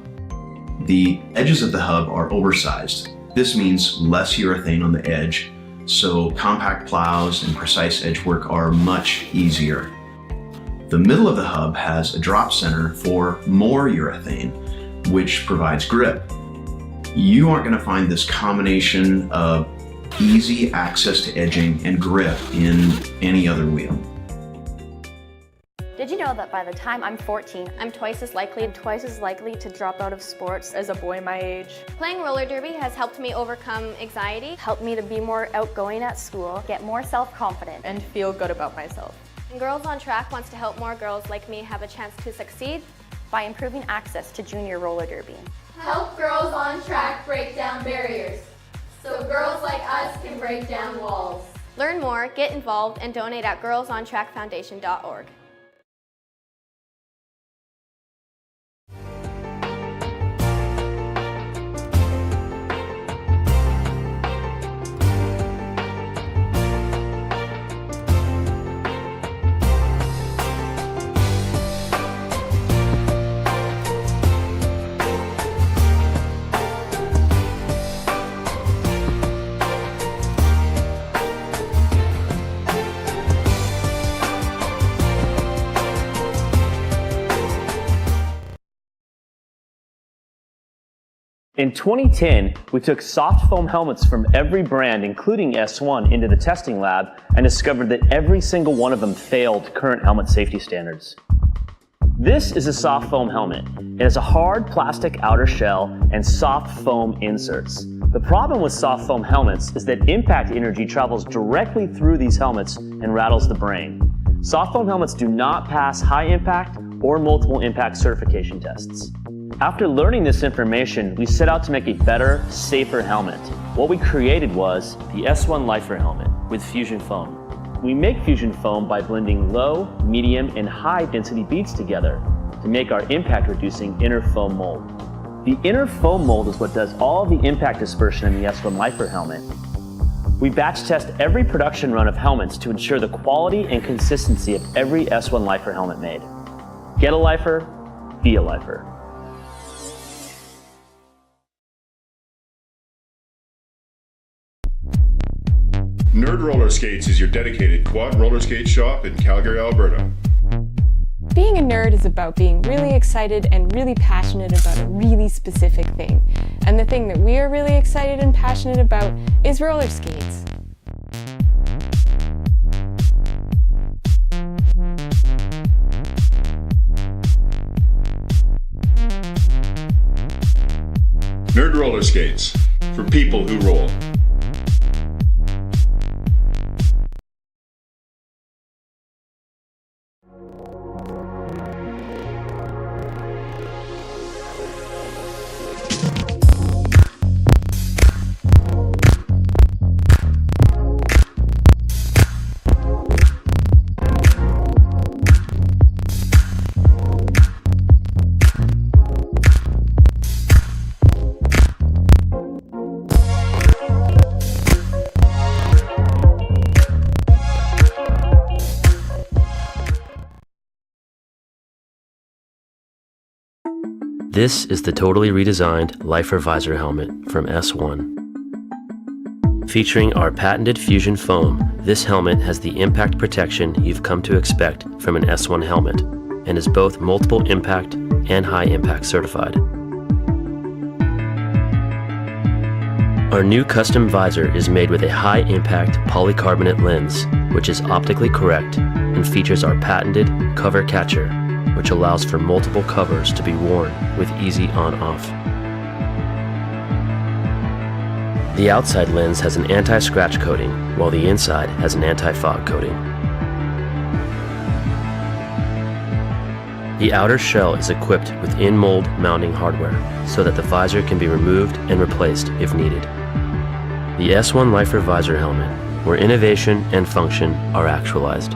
The edges of the hub are oversized. This means less urethane on the edge, so compact plows and precise edge work are much easier. The middle of the hub has a drop center for more urethane, which provides grip. You aren't going to find this combination of easy access to edging and grip in any other wheel. Did Did you know that by the time I'm 14, I'm twice as likely to drop out of sports as a boy my age? Playing roller derby has helped me overcome anxiety, Helped me to be more outgoing at school, get more self-confident, And feel good about myself. and Girls on Track wants to help more girls like me have a chance to succeed. by improving access to junior roller derby. Help Girls on Track break down barriers so girls like us can break down walls. Learn more, get involved, and donate at girlsontrackfoundation.org. In 2010, we took soft foam helmets from every brand, including S1, into the testing lab and discovered that every single one of them failed current helmet safety standards. This is a soft foam helmet. It has a hard plastic outer shell and soft foam inserts. The problem with soft foam helmets is that impact energy travels directly through these helmets and rattles the brain. Soft foam helmets do not pass high impact or multiple impact certification tests. After learning this information, we set out to make a better, safer helmet. What we created was the S1 Lifer helmet with fusion foam. We make fusion foam by blending low, medium, and high density beads together to make our impact reducing inner foam mold. The inner foam mold is what does all the impact dispersion in the S1 Lifer helmet. We batch test every production run of helmets to ensure the quality and consistency of every S1 Lifer helmet made. Get a Lifer, be a Lifer. Nerd Roller Skates is your dedicated quad roller skate shop in Calgary, Alberta. Being a nerd is about being really excited and really passionate about a really specific thing. And the thing that we are really excited and passionate about is roller skates. Nerd Roller Skates, for people who roll. This is the totally redesigned Lifer visor helmet from S1. Featuring our patented fusion foam, this helmet has the impact protection you've come to expect from an S1 helmet and is both multiple impact and high impact certified. Our new custom visor is made with a high impact polycarbonate lens, which is optically correct and features our patented cover catcher, which allows for multiple covers to be worn with easy on-off. The outside lens has an anti-scratch coating, while the inside has an anti-fog coating. The outer shell is equipped with in-mold mounting hardware, so that the visor can be removed and replaced if needed. The S1 Lifer visor helmet, where innovation and function are actualized.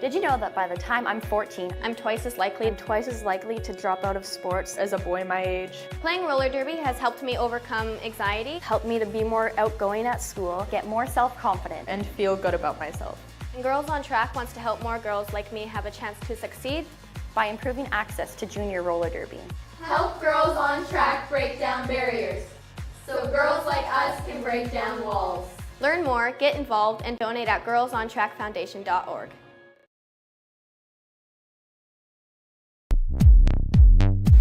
Did you know that by the time I'm 14, I'm twice as likely to drop out of sports as a boy my age? Playing roller derby has helped me overcome anxiety, Helped me to be more outgoing at school, get more self-confident, And feel good about myself. and Girls on Track wants to help more girls like me have a chance to succeed. by improving access to junior roller derby. Help Girls on Track break down barriers so girls like us can break down walls. Learn more, get involved, and donate at girlsontrackfoundation.org.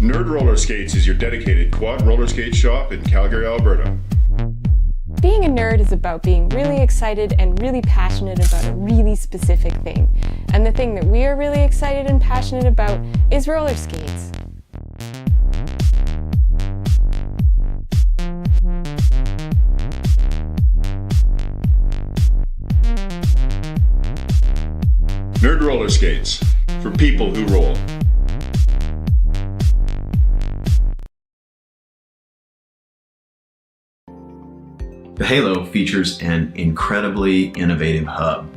Nerd Roller Skates is your dedicated quad roller skate shop in Calgary, Alberta. Being a nerd is about being really excited and really passionate about a really specific thing. And the thing that we are really excited and passionate about is roller skates. Nerd roller skates for people who roll. The Halo features an incredibly innovative hub.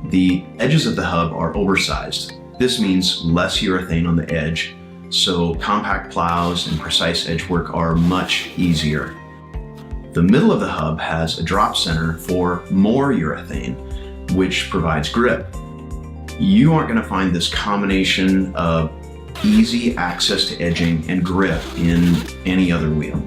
The edges of the hub are oversized. This means less urethane on the edge, so compact plows and precise edge work are much easier. The middle of the hub has a drop center for more urethane, which provides grip. You aren't going to find this combination of easy access to edging and grip in any other wheel.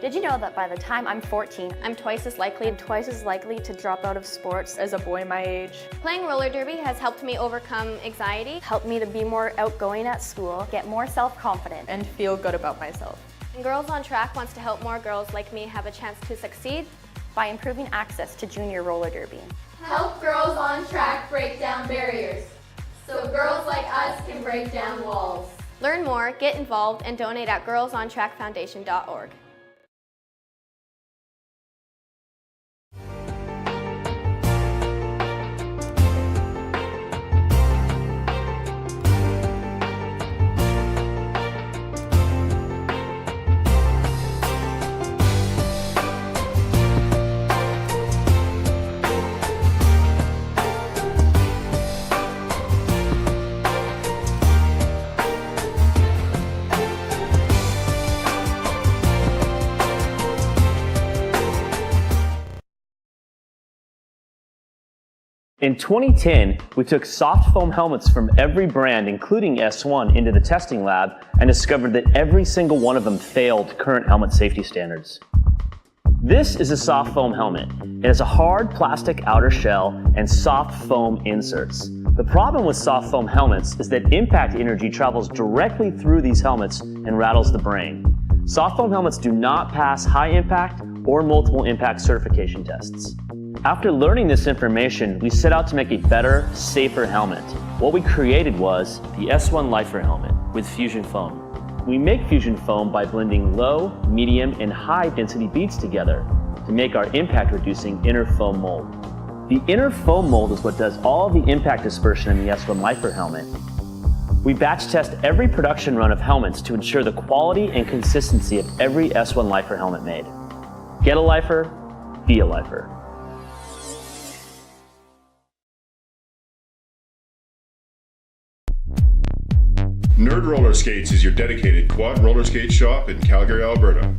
Did you know that by the time I'm 14, I'm twice as likely to drop out of sports as a boy my age? Playing roller derby has helped me overcome anxiety, Helped me to be more outgoing at school, get more self-confident, And feel good about myself. and Girls on Track wants to help more girls like me have a chance to succeed. by improving access to junior roller derby. Help girls on track break down barriers so girls like us can break down walls. Learn more, get involved, and donate at girlsontrackfoundation.org. In 2010, we took soft foam helmets from every brand, including S1, into the testing lab and discovered that every single one of them failed current helmet safety standards. This is a soft foam helmet. It has a hard plastic outer shell and soft foam inserts. The problem with soft foam helmets is that impact energy travels directly through these helmets and rattles the brain. Soft foam helmets do not pass high impact or multiple impact certification tests. After learning this information, we set out to make a better, safer helmet. What we created was the S1 Lifer helmet with fusion foam. We make fusion foam by blending low, medium, and high density beads together to make our impact reducing inner foam mold. The inner foam mold is what does all the impact dispersion in the S1 Lifer helmet. We batch test every production run of helmets to ensure the quality and consistency of every S1 Lifer helmet made. Get a Lifer, be a Lifer. Nerd Roller Skates is your dedicated quad roller skate shop in Calgary, Alberta.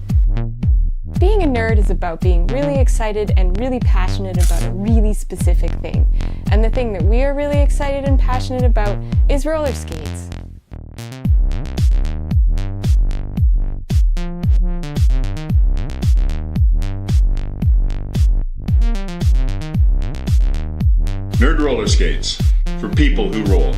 Being a nerd is about being really excited and really passionate about a really specific thing. And the thing that we are really excited and passionate about is roller skates. Nerd Roller Skates for people who roll.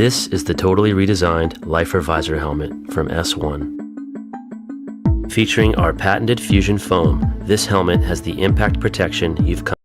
This is the totally redesigned Lifer visor helmet from S1. Featuring our patented fusion foam, this helmet has the impact protection you've come